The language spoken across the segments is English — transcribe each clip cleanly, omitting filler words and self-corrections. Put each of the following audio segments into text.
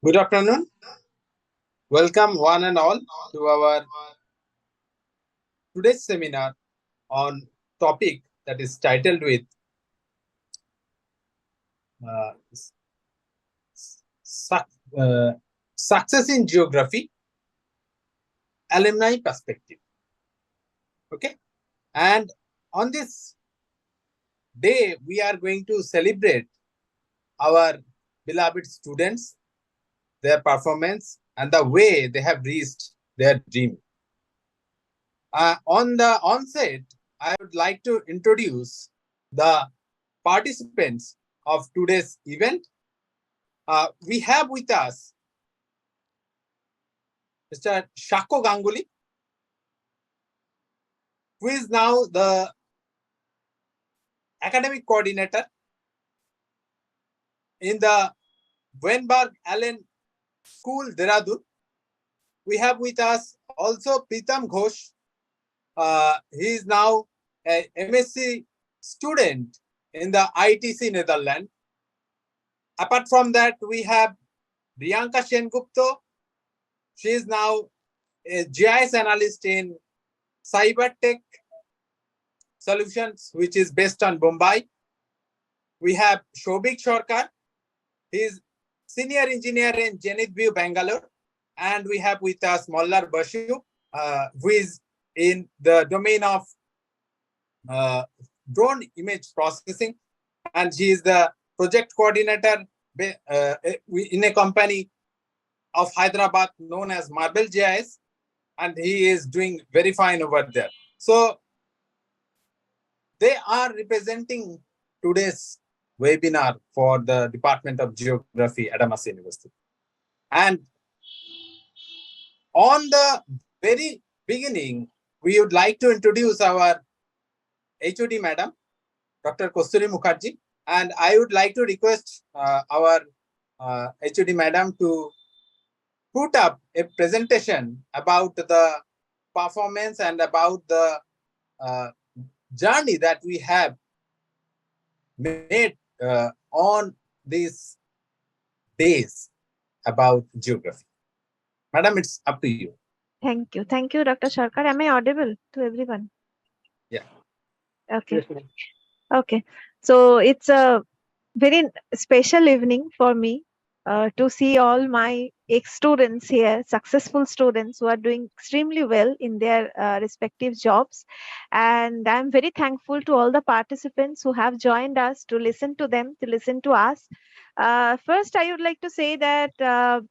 Good afternoon. Welcome one and all to our today's seminar on topic that is titled with uh, suc- uh, Success in Geography, Alumni Perspective. Okay. And on this day, we are going to celebrate our beloved students, their performance, and the way they have reached their dream. On the onset, I would like to introduce the participants of today's event. We have with us Mr. Shako Ganguly, who is now the academic coordinator in the Weinberg Allen School, Dehradun. We have with us also Pritam Ghosh. He is now a M.sc student in the ITC Netherlands. Apart from that, we have Priyanka Sengupta. She is now a GIS analyst in Cybertech Solutions, which is based on Mumbai. We have Shobik Sarkar. He is senior engineer in Zenith View, Bangalore. And we have with us Mollar Bashu, who is in the domain of drone image processing. And he is the project coordinator in a company of Hyderabad known as Marble GIS. And he is doing very fine over there. So they are representing today's webinar for the Department of Geography, Adamas University. And on the very beginning, we would like to introduce our HOD Madam, Dr. Kosturi Mukherjee. And I would like to request our HOD Madam to put up a presentation about the performance and about the journey that we have made on these days about geography. Madam, it's up to you. Thank you. Thank you, Dr. Sarkar. Am I audible to everyone? Yeah. Okay. Yes, okay. So it's a very special evening for me to see all my ex-students here, successful students who are doing extremely well in their respective jobs. And I'm very thankful to all the participants who have joined us to listen to them, to listen to us. First, I would like to say that,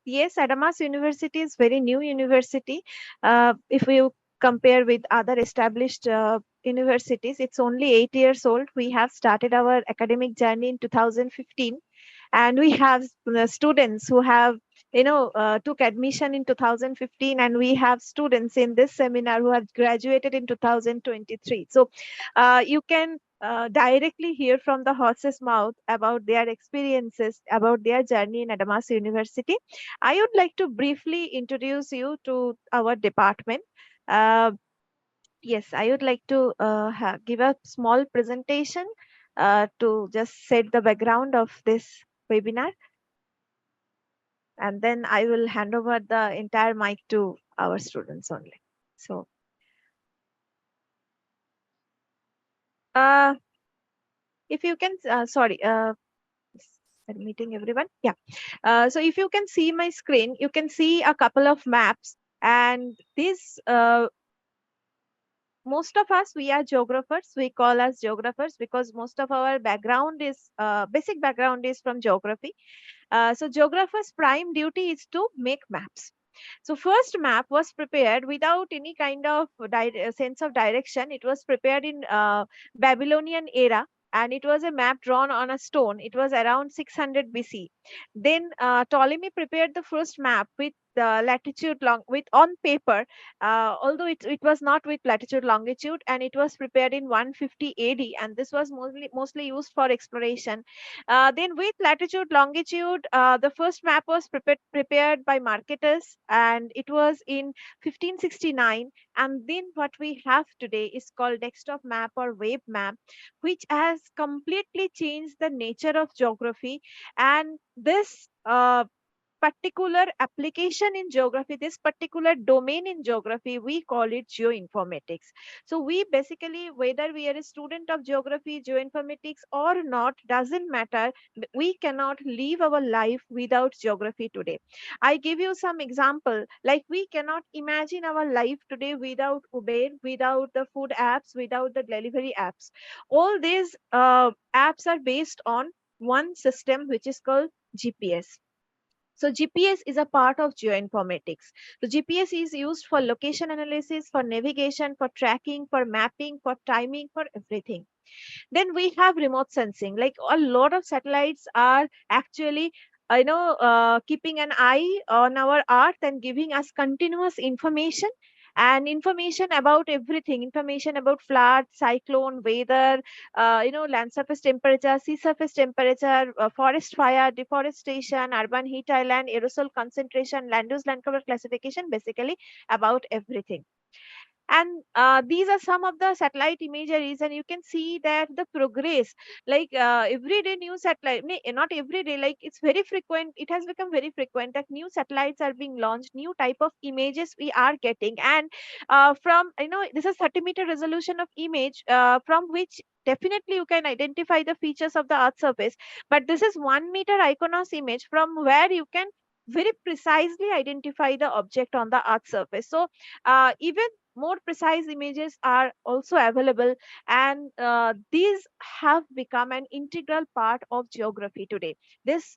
yes, Adamas University is very new university. If we compare with other established universities, it's only 8 years old. We have started our academic journey in 2015, and we have students who have took admission in 2015, and we have students in this seminar who have graduated in 2023. So you can directly hear from the horse's mouth about their experiences, about their journey in Adamas University. I would like to briefly introduce you to our department. Yes, I would like to give a small presentation to just set the background of this webinar. And then I will hand over the entire mic to our students only. So, if you can, meeting everyone. Yeah. So if you can see my screen, you can see a couple of maps, and these most of us, we are geographers. We call us geographers because most of our background is basic background is from geography. So geographers' prime duty is to make maps. So first map was prepared without any kind of sense of direction. It was prepared in Babylonian era, and it was a map drawn on a stone. It was around 600 BC. Then Ptolemy prepared the first map with the latitude long with on paper, although it was not with latitude longitude, and it was prepared in 150 AD, and this was mostly used for exploration. Then with latitude longitude, the first map was prepared by Marketus, and it was in 1569. And then what we have today is called desktop map or web map, which has completely changed the nature of geography. And this particular application in geography, this particular domain in geography, we call it geoinformatics. So we basically, whether we are a student of geography, geoinformatics or not, doesn't matter. We cannot live our life without geography today. I give you some example, like we cannot imagine our life today without Uber, without the food apps, without the delivery apps. All these apps are based on one system, which is called GPS. So GPS is a part of geoinformatics. So GPS is used for location analysis, for navigation, for tracking, for mapping, for timing, for everything. Then we have remote sensing. Like a lot of satellites are actually keeping an eye on our earth and giving us continuous information, and information about everything, information about flood, cyclone, weather, land surface temperature, sea surface temperature, forest fire, deforestation, urban heat island, aerosol concentration, land use, land cover classification, basically about everything. And these are some of the satellite imageries, and you can see that the progress, like every day new satellite, not every day, like it's very frequent, it has become very frequent that new satellites are being launched, new type of images we are getting. And from this is 30-meter resolution of image, from which definitely you can identify the features of the earth surface. But this is 1 meter iconos image from where you can very precisely identify the object on the earth surface. So even more precise images are also available, and these have become an integral part of geography today. This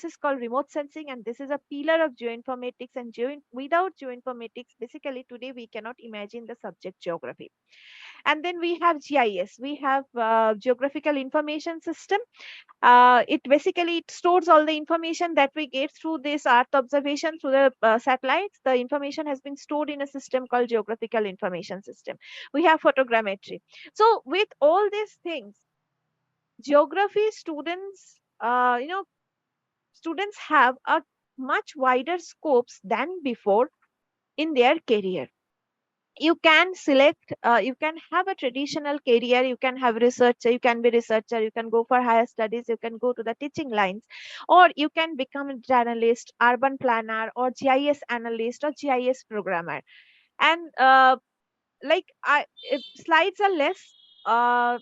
is called remote sensing, and this is a pillar of geoinformatics. And without geoinformatics, basically today we cannot imagine the subject geography. And then we have GIS, we have geographical information system. It basically it stores all the information that we get through this earth observation through the satellites. The information has been stored in a system called geographical information system. We have photogrammetry. So with all these things, geography students, students have a much wider scopes than before in their career. You can select, you can have a traditional career, you can have researcher, you can be researcher, you can go for higher studies, you can go to the teaching lines, or you can become a journalist, urban planner, or GIS analyst, or GIS programmer. And if slides are less, uh,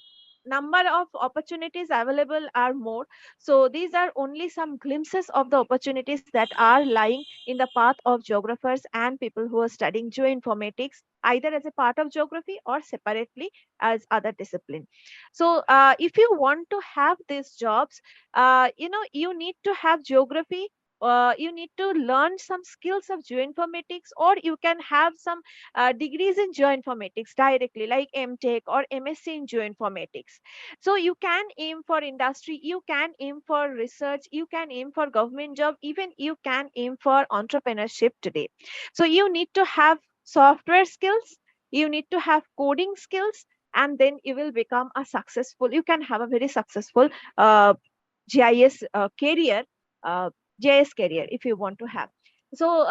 number of opportunities available are more. So these are only some glimpses of the opportunities that are lying in the path of geographers and people who are studying geoinformatics, either as a part of geography or separately as other discipline. So if you want to have these jobs, you need to have geography, you need to learn some skills of geoinformatics, or you can have some degrees in geoinformatics directly, like M.Tech or M.sc in geoinformatics. So you can aim for industry, you can aim for research, you can aim for government job, even you can aim for entrepreneurship today. So you need to have software skills, you need to have coding skills, and then you will become a successful, you can have a very successful GIS career, uh, GIS career if you want to have. So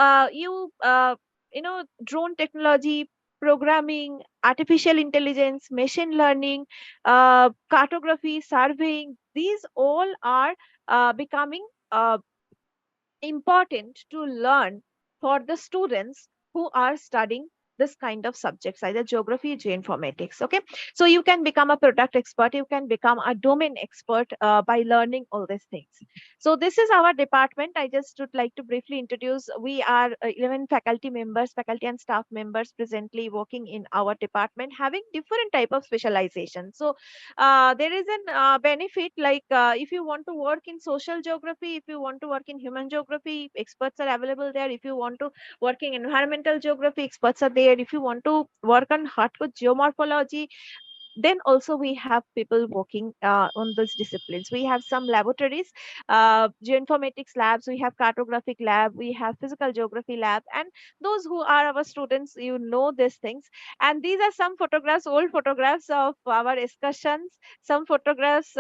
drone technology, programming, artificial intelligence, machine learning, cartography, surveying, these all are becoming important to learn for the students who are studying this kind of subjects, either geography, geoinformatics. Okay, so you can become a product expert, you can become a domain expert by learning all these things. So this is our department. I just would like to briefly introduce. We are 11 faculty members, faculty and staff members presently working in our department, having different type of specialization. So there is an benefit, like if you want to work in social geography, if you want to work in human geography, experts are available there. If you want to work in environmental geography, experts are there. If you want to work on hardcore geomorphology, then also we have people working on those disciplines. We have some laboratories, geoinformatics labs, we have cartographic lab, we have physical geography lab, and those who are our students, you know these things. And these are some photographs, old photographs of our excursions, some photographs,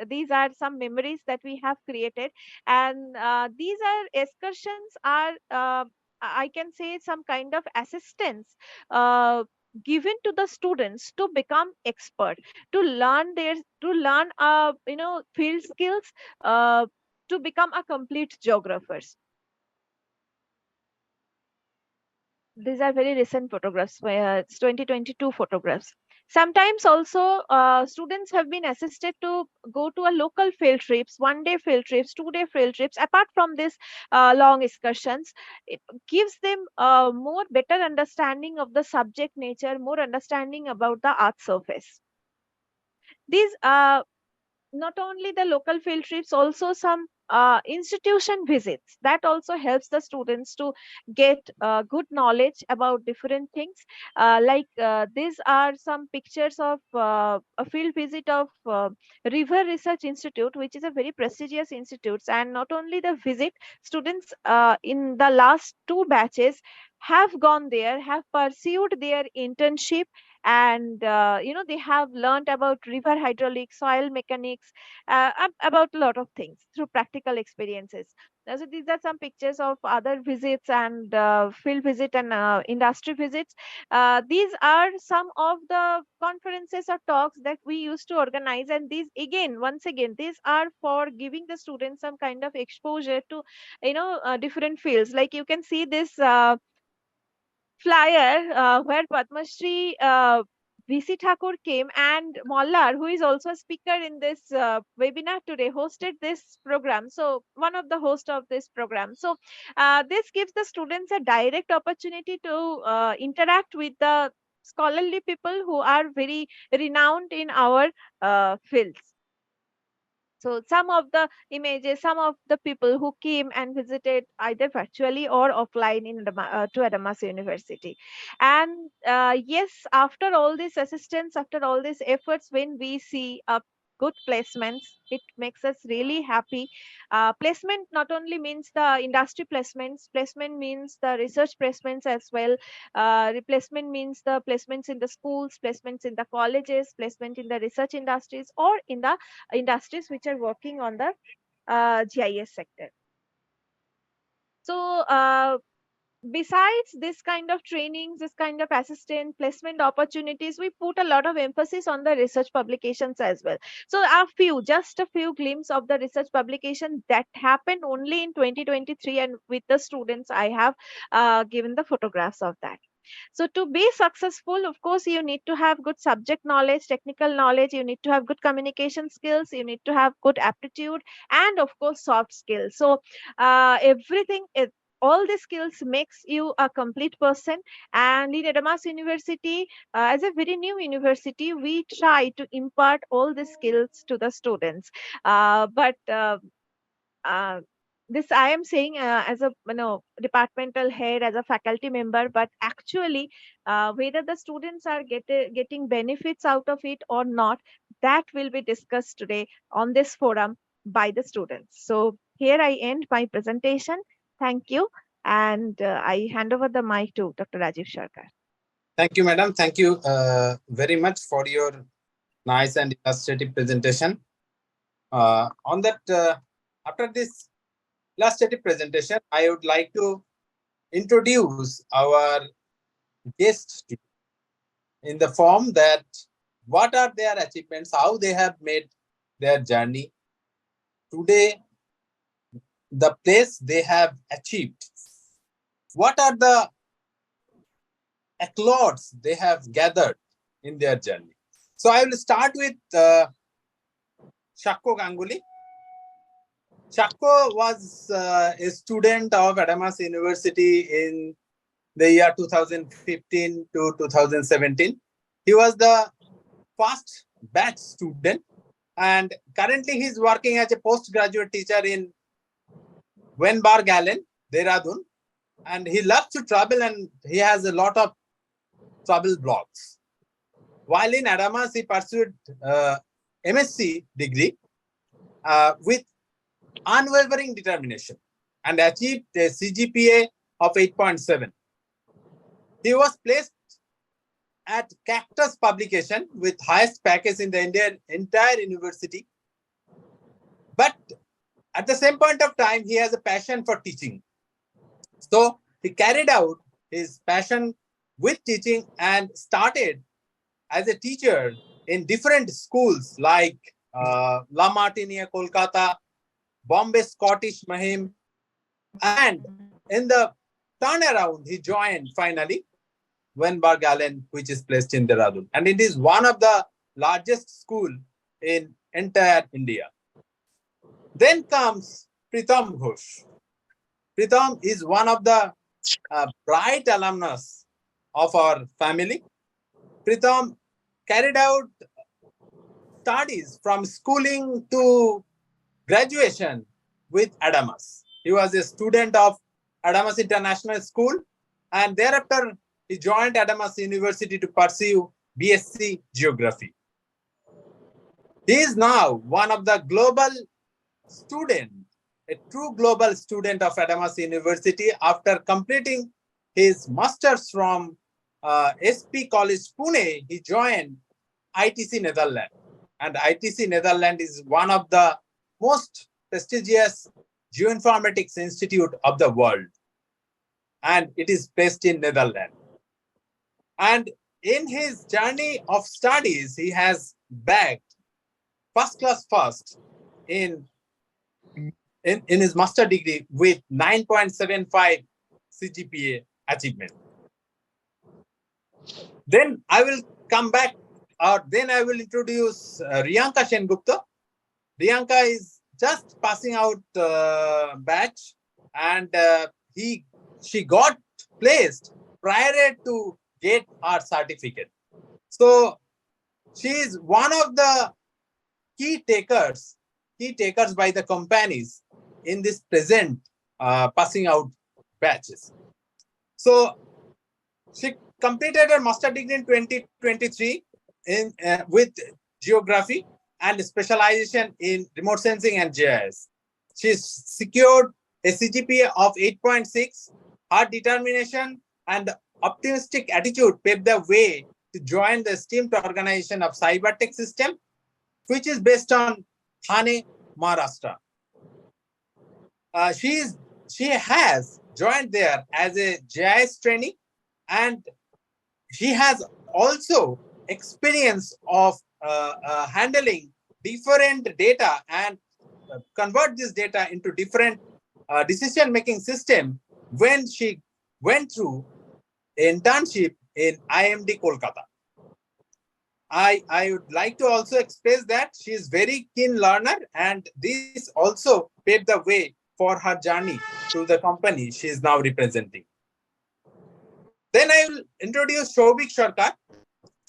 these are some memories that we have created. And these are excursions are, I can say, some kind of assistance uh, given to the students to become expert, to learn field skills, uh, to become a complete geographers. These are very recent photographs, it's 2022 photographs. Sometimes also students have been assisted to go to a local field trips, 1-day field trips, 2-day field trips. Apart from this long excursions, it gives them more better understanding of the subject nature, more understanding about the earth surface. These not only the local field trips, also some institution visits that also helps the students to get good knowledge about different things. These are some pictures of a field visit of River Research Institute, which is a very prestigious institute. And not only the visit, students in the last 2 batches have gone there, have pursued their internship, and they have learned about river hydraulics, soil mechanics, about a lot of things through practical experiences. So these are some pictures of other visits and field visit and industry visits. These are some of the conferences or talks that we used to organize, and these once again these are for giving the students some kind of exposure to different fields. Like you can see this flyer where Padma Shri VC Thakur came, and Mollar, who is also a speaker in this webinar today, hosted this program. So one of the hosts of this program. So this gives the students a direct opportunity to interact with the scholarly people who are very renowned in our fields. So some of the images, some of the people who came and visited either virtually or offline to Adamas University. And yes, after all this assistance, after all these efforts, when we see a good placements, it makes us really happy. Placement not only means the industry placements, placement means the research placements as well. Replacement means the placements in the schools, placements in the colleges, placement in the research industries, or in the industries which are working on the GIS sector. So besides this kind of trainings, this kind of assistant placement opportunities, we put a lot of emphasis on the research publications as well. So just a few glimpses of the research publication that happened only in 2023, and with the students I have given the photographs of that. So to be successful, of course, you need to have good subject knowledge, technical knowledge, you need to have good communication skills, you need to have good aptitude, and of course, soft skills. So everything is all these skills makes you a complete person. And in Adamas University, as a very new university, we try to impart all these skills to the students. But this I am saying as a departmental head, as a faculty member, but actually whether the students are getting benefits out of it or not, that will be discussed today on this forum by the students. So here I end my presentation. Thank you, and I hand over the mic to Dr. Rajiv Sharkar. Thank you, madam. Thank you very much for your nice and illustrative presentation. On that, after this illustrative presentation, I would like to introduce our guest in the form that what are their achievements, how they have made their journey today, the place they have achieved, what are the accolades they have gathered in their journey. So I will start with Shakko Ganguly. Shakko was a student of Adamas University in the year 2015 to 2017. He was the first batch student, and currently he is working as a postgraduate teacher in Wenbar Galen, Dehradun, and he loves to travel and he has a lot of travel blogs. While in Adamas, he pursued M.sc degree with unwavering determination and achieved a CGPA of 8.7. He was placed at Cactus Publication with highest package in the entire university. But at the same point of time, he has a passion for teaching. So he carried out his passion with teaching and started as a teacher in different schools like La Martinia, Kolkata, Bombay Scottish Mahim, and in the turnaround, he joined finally Weinberg Allen, which is placed in Dehradun. And it is one of the largest school in entire India. Then comes Pritam Ghosh. Pritam is one of the bright alumnus of our family. Pritam carried out studies from schooling to graduation with Adamas. He was a student of Adamas International School, and thereafter he joined Adamas University to pursue B.sc Geography. He is now one of the global students, a true global student of Adamas University. After completing his master's from SP College Pune, he joined ITC Netherlands. And ITC Netherlands is one of the most prestigious Geoinformatics institute of the world. And it is based in Netherlands. And in his journey of studies, he has bagged first class first in his master degree with 9.75 CGPA achievement. Then I will come back, or then I will introduce Riyanka Sengupta. Riyanka is just passing out batch, and she got placed prior to get her certificate. So she is one of the key takers by the companies in this present passing out batches. So she completed her master degree in 2023 in with geography and specialization in remote sensing and GIS. She secured a CGPA of 8.6. Her determination and optimistic attitude paved the way to join the esteemed organization of Cybertech System, which is based on Thane, Maharashtra. She has joined there as a GIS trainee, and she has also experience of handling different data and convert this data into different decision-making system when she went through internship in IMD Kolkata. I would like to also express that she is very keen learner, and this also paved the way for her journey to the company she is now representing. Then I will introduce Shobik Sarkar.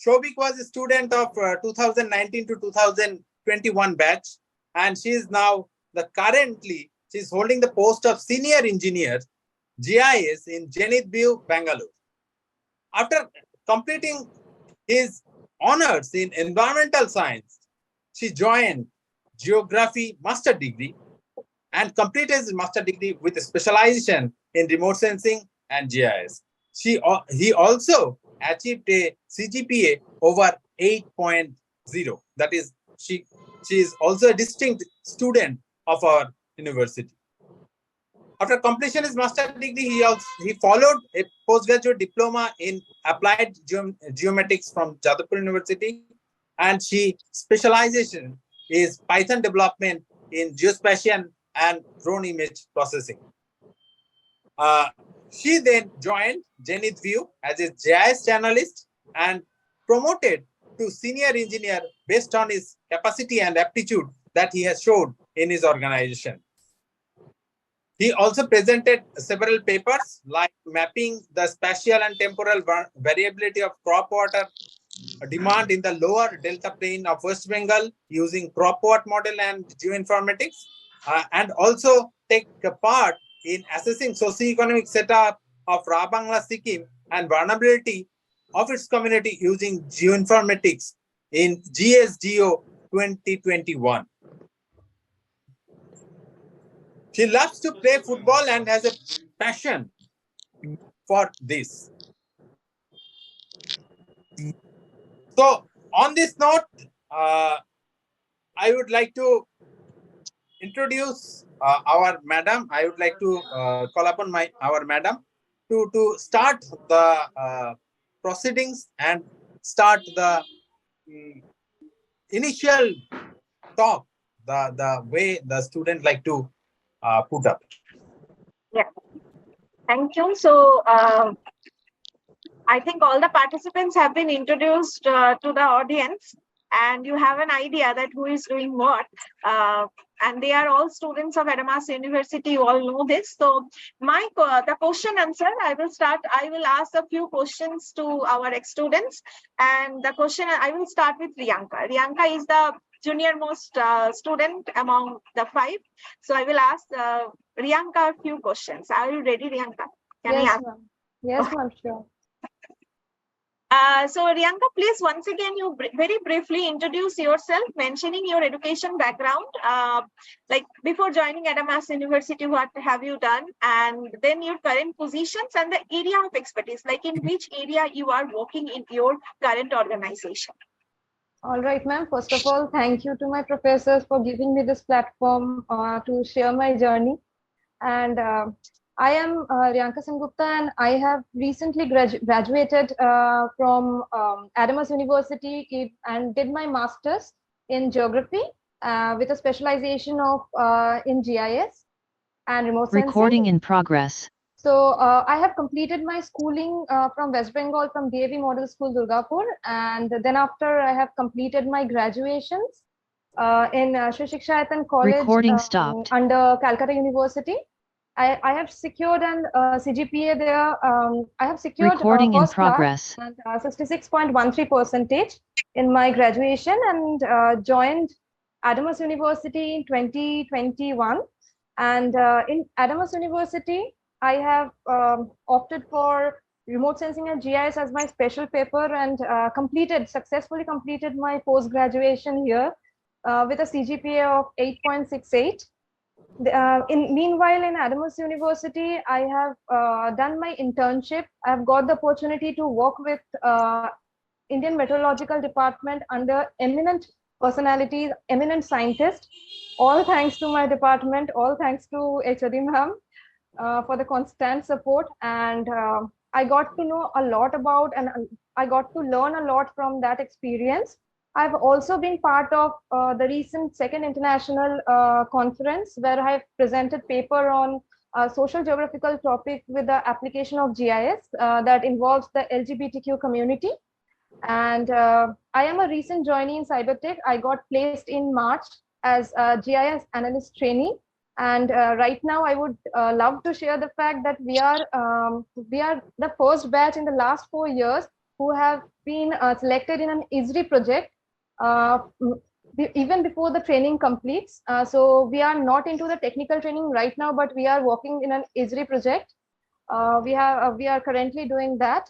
Shobik was a student of 2019 to 2021 batch, and she is now currently holding the post of senior engineer GIS in Zenith View, Bengaluru. After completing his honors in environmental science, she joined geography master degree and completed his master degree with a specialization in remote sensing and GIS. He also achieved a CGPA over 8.0. That is, she is also a distinct student of our university. After completion of his master degree, he followed a postgraduate diploma in applied geomatics from Jadavpur University, and she specialization is Python development in geospatial and drone image processing. She then joined Zenith View as a GIS journalist and promoted to senior engineer based on his capacity and aptitude that he has showed in his organization. He also presented several papers like mapping the spatial and temporal variability of crop water demand in the lower delta plain of West Bengal using crop water model and geoinformatics, and also take a part in assessing socioeconomic setup of Rabangla Sikkim and vulnerability of its community using geoinformatics in GSGO 2021. She loves to play football and has a passion for this. So on this note, I would like to introduce our madam. I would like to call upon our madam to start the proceedings and start the initial talk the way the student like to put up. Yeah, thank you. So I think all the participants have been introduced to the audience, and you have an idea that who is doing what. And they are all students of Adamas University. You all know this. So the question answer, I will start. I will ask a few questions to our ex-students, and the question I will start with Riyanka. Riyanka is the junior most student among the 5. So I will ask Riyanka a few questions. Are you ready, Riyanka? Can I Yes, ask? ma'am. Yes, ma'am, sure. So Riyanka, please once again, you very briefly introduce yourself, mentioning your education background. Like before joining Adamas University, what have you done? And then your current positions and the area of expertise, like in which area you are working in your current organization. All right, ma'am. First of all, thank you to my professors for giving me this platform to share my journey. And I am Riyanka Sengupta, and I have recently graduated from Adamas University and did my master's in geography with a specialization of in GIS and remote sensing. Recording in progress. So I have completed my schooling from West Bengal from DAV Model School, Durgapur. And then after I have completed my graduations in Shri Shikshayatan College Recording stopped. under Calcutta University. I have secured an CGPA there. I have secured Recording in first progress. class and 66.13% in my graduation, and joined Adamas University in 2021. And in Adamas University, I have opted for remote sensing and GIS as my special paper, and successfully completed my post-graduation here with a CGPA of 8.68. Meanwhile, in Adamas University, I have done my internship. I've got the opportunity to work with Indian Meteorological Department under eminent personalities, eminent scientists. All thanks to my department, all thanks to HOD ma'am for the constant support. And I got to know a lot about, and I got to learn a lot from that experience. I've also been part of the recent second international conference where I've presented paper on a social geographical topic with the application of GIS that involves the LGBTQ community. And I am a recent joinee in Cybertech. I got placed in March as a GIS analyst trainee. And right now, I would love to share the fact that we are the first batch in the last 4 years who have been selected in an ISRI project even before the training completes. So we are not into the technical training right now, but we are working in an ISRI project. We are currently doing that.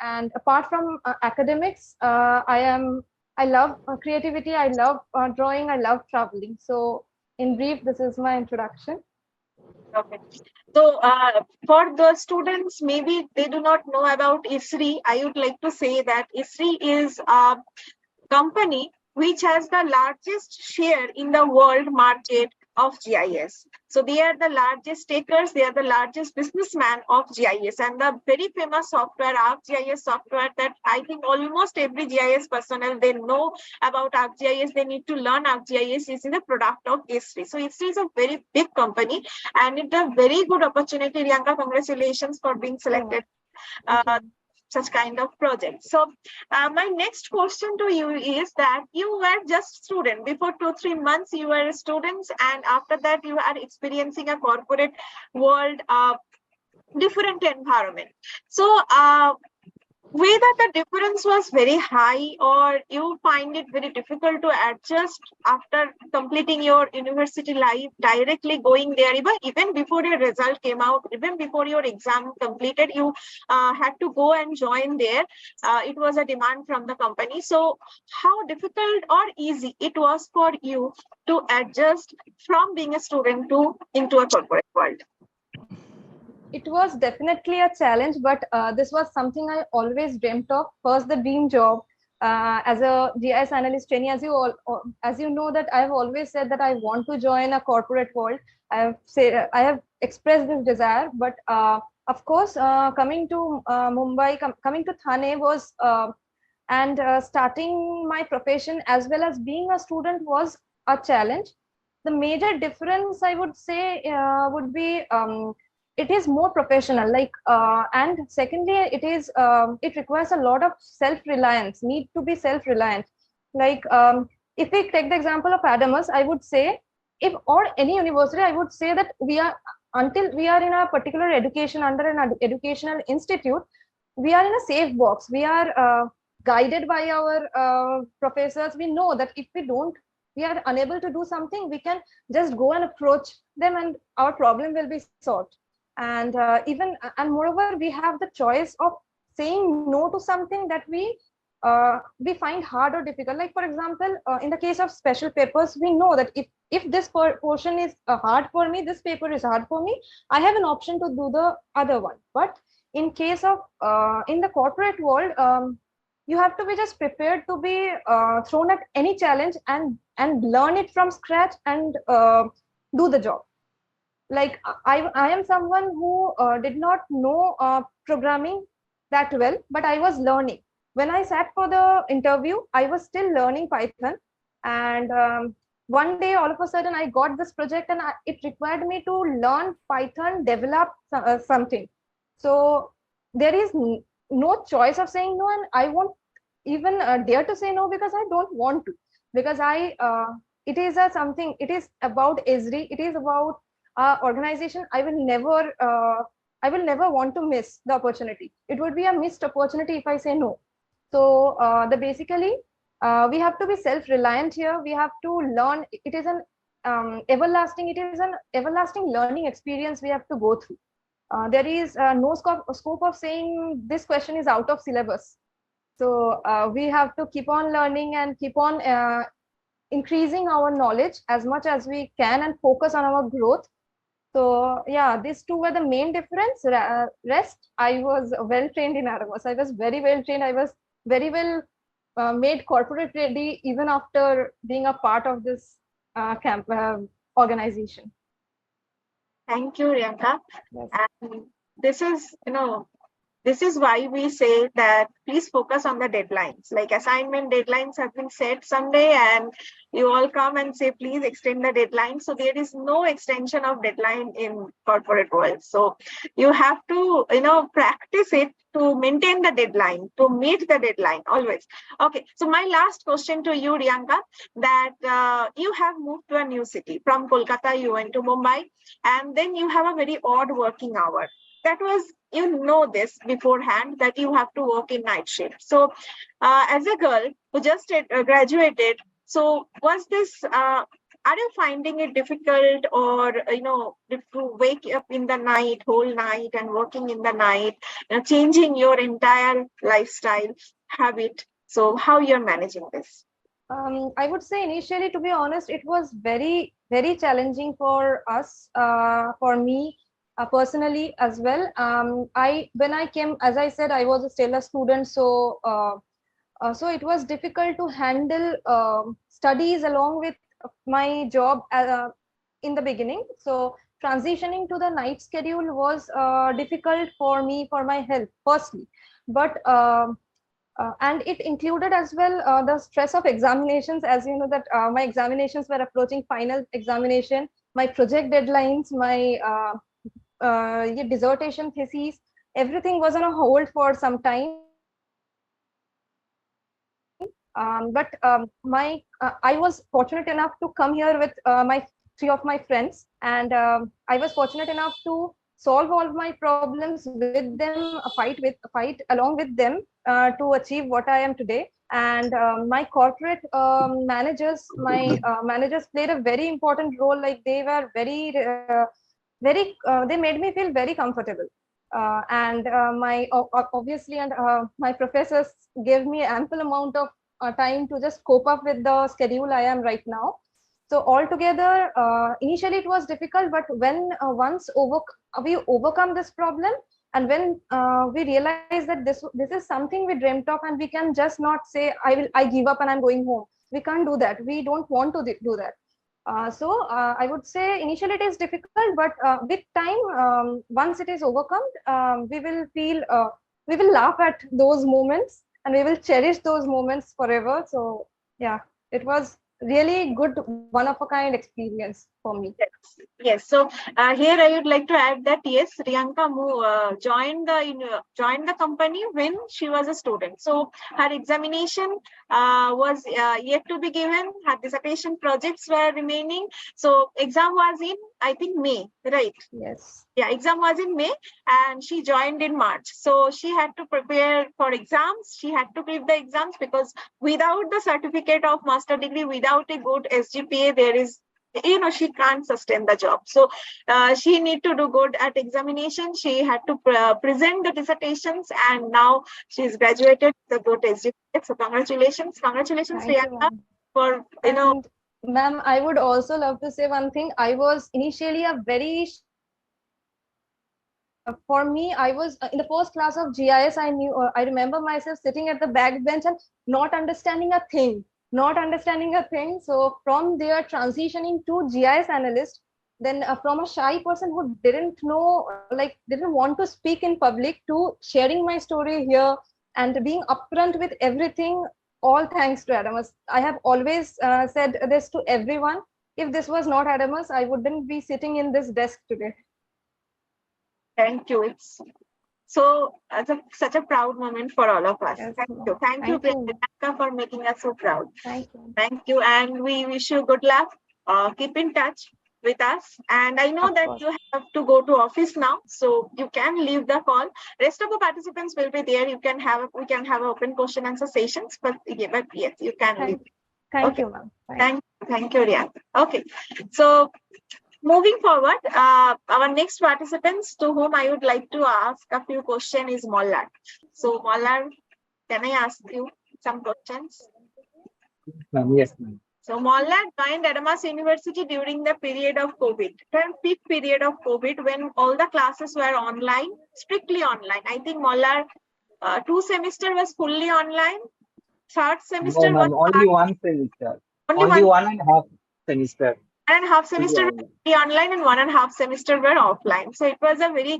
And apart from academics, I love creativity. I love drawing. I love traveling. So in brief, this is my introduction. Okay. So for the students, maybe they do not know about ISRI. I would like to say that ISRI is a company which has the largest share in the world market of GIS. So they are the largest takers, they are the largest businessman of GIS, and the very famous software, ArcGIS software, that I think almost every GIS personnel, they know about ArcGIS, they need to learn ArcGIS, is a product of ISRI. So ISRI is a very big company, and it's a very good opportunity. Riyanka, congratulations for being selected. Such kind of project. So my next question to you is that you were just student before 2-3 months, you were students, and after that you are experiencing a corporate world, different environment. So whether the difference was very high or you find it very difficult to adjust after completing your university life, directly going there, even before your result came out, even before your exam completed, you had to go and join there. It was a demand from the company. So how difficult or easy it was for you to adjust from being a student to into a corporate world? It was definitely a challenge, but this was something I always dreamt of. First, the dream job as a GIS analyst trainee. As you know that I have always said that I want to join a corporate world. I have expressed this desire, but of course, coming to Mumbai, coming to Thane was and starting my profession as well as being a student was a challenge. the major difference I would say would be it is more professional, like and secondly it requires a lot of self-reliance, need to be self-reliant. Like if we take the example of Adamas, I would say, if or any university, I would say that we are, until we are in a particular education under an educational institute, we are in a safe box. We are guided by our professors. We know that if we are unable to do something, we can just go and approach them and our problem will be solved. And and moreover, we have the choice of saying no to something that we find hard or difficult. Like for example, in the case of special papers, we know that if this portion is hard for me, this paper is hard for me, I have an option to do the other one. But in case of in the corporate world, you have to be just prepared to be thrown at any challenge and learn it from scratch and do the job. Like I am someone who did not know programming that well, but I was learning. When I sat for the interview, I was still learning Python. And one day, all of a sudden, I got this project and it required me to learn Python, develop something. So there is no choice of saying no, and I won't even dare to say no because I don't want to. Because it is something, it is about Esri, it is about organization. I will never want to miss the opportunity. It would be a missed opportunity if I say no. So basically, we have to be self-reliant here. We have to learn. It is an everlasting learning experience we have to go through. There is no scope of saying this question is out of syllabus. So we have to keep on learning and keep on increasing our knowledge as much as we can and focus on our growth. So yeah, these two were the main difference. Rest, I was well trained in Adamas. I was very well trained. I was very well made corporate ready even after being a part of this organization. Thank you, Riyanka. Yes. And this is why we say that please focus on the deadlines. Like assignment deadlines have been set someday and you all come and say, please extend the deadline. So there is no extension of deadline in corporate world. So you have to, practice it to maintain the deadline, to meet the deadline always. Okay, so my last question to you, Riyanka, that you have moved to a new city. From Kolkata, you went to Mumbai, and then you have a very odd working hour. That was, this beforehand, that you have to work in night shift. So as a girl who just graduated, so was this, are you finding it difficult, or, to wake up in the night, whole night, and working in the night, changing your entire lifestyle habit? So how you're managing this? I would say initially, to be honest, it was very, very challenging for us, for me personally as well. When I came, as I said, I was a stellar student, so so it was difficult to handle studies along with my job in the beginning. So transitioning to the night schedule was difficult for me, for my health firstly, but and it included as well the stress of examinations. As you know that my examinations were approaching, final examination, my project deadlines, my dissertation thesis, everything was on a hold for some time. But I was fortunate enough to come here with three of my friends, and I was fortunate enough to solve all my problems with them, fight along with them to achieve what I am today. And my corporate managers played a very important role. Like they were they made me feel very comfortable. And obviously my professors gave me ample amount of time to just cope up with the schedule I am right now. So altogether, initially it was difficult, but when once we overcome this problem, and when we realize that this is something we dreamt of, and we can just not say I give up and I'm going home. We can't do that. We don't want to do that. So I would say initially it is difficult, but with time, once it is overcome, we will laugh at those moments and we will cherish those moments forever. So yeah, it was really good, one of a kind experience for me. Yes. So here I would like to add that yes, Riyanka joined the company when she was a student. So her examination was yet to be given. Her dissertation projects were remaining. So exam was in, I think, May, right? Yes. Yeah, exam was in May and she joined in March. So she had to prepare for exams. She had to give the exams because without the certificate of master degree, without a good SGPA, there is, she can't sustain the job. So she need to do good at examination. She had to present the dissertations and now she's graduated with a good SGPA. So congratulations. Congratulations, Riyanka, for, Ma'am, I would also love to say one thing. I was initially for me, I was in the first class of GIS. I remember myself sitting at the back bench and not understanding a thing. So from there, transitioning to GIS analyst, then from a shy person who didn't want to speak in public, to sharing my story here and being upfront with everything, all thanks to Adamas. I have always said this to everyone. If this was not Adamas, I wouldn't be sitting in this desk today. Thank you. It's so such a proud moment for all of us. Yes, Thank you, Priyanka, for making us so proud. Thank you, and we wish you good luck. Keep in touch with us, and I know that you have to go to office now, so you can leave the call. Rest of the participants will be there. We can have open question answer sessions, but yes, you can leave. Thank you, ma'am. Thank you, Riyanka. Okay, so moving forward, our next participants to whom I would like to ask a few questions is Mollar. So Mollar, can I ask you some questions? Yes, ma'am. So Mollar joined Adamas University during the period of COVID, the peak period of COVID, when all the classes were online, strictly online. I think Mollar 2 semester was fully online. Third semester no, was only one semester. Only 1.5 semester. 1.5 semester were online and 1.5 semester were offline. So it was a very,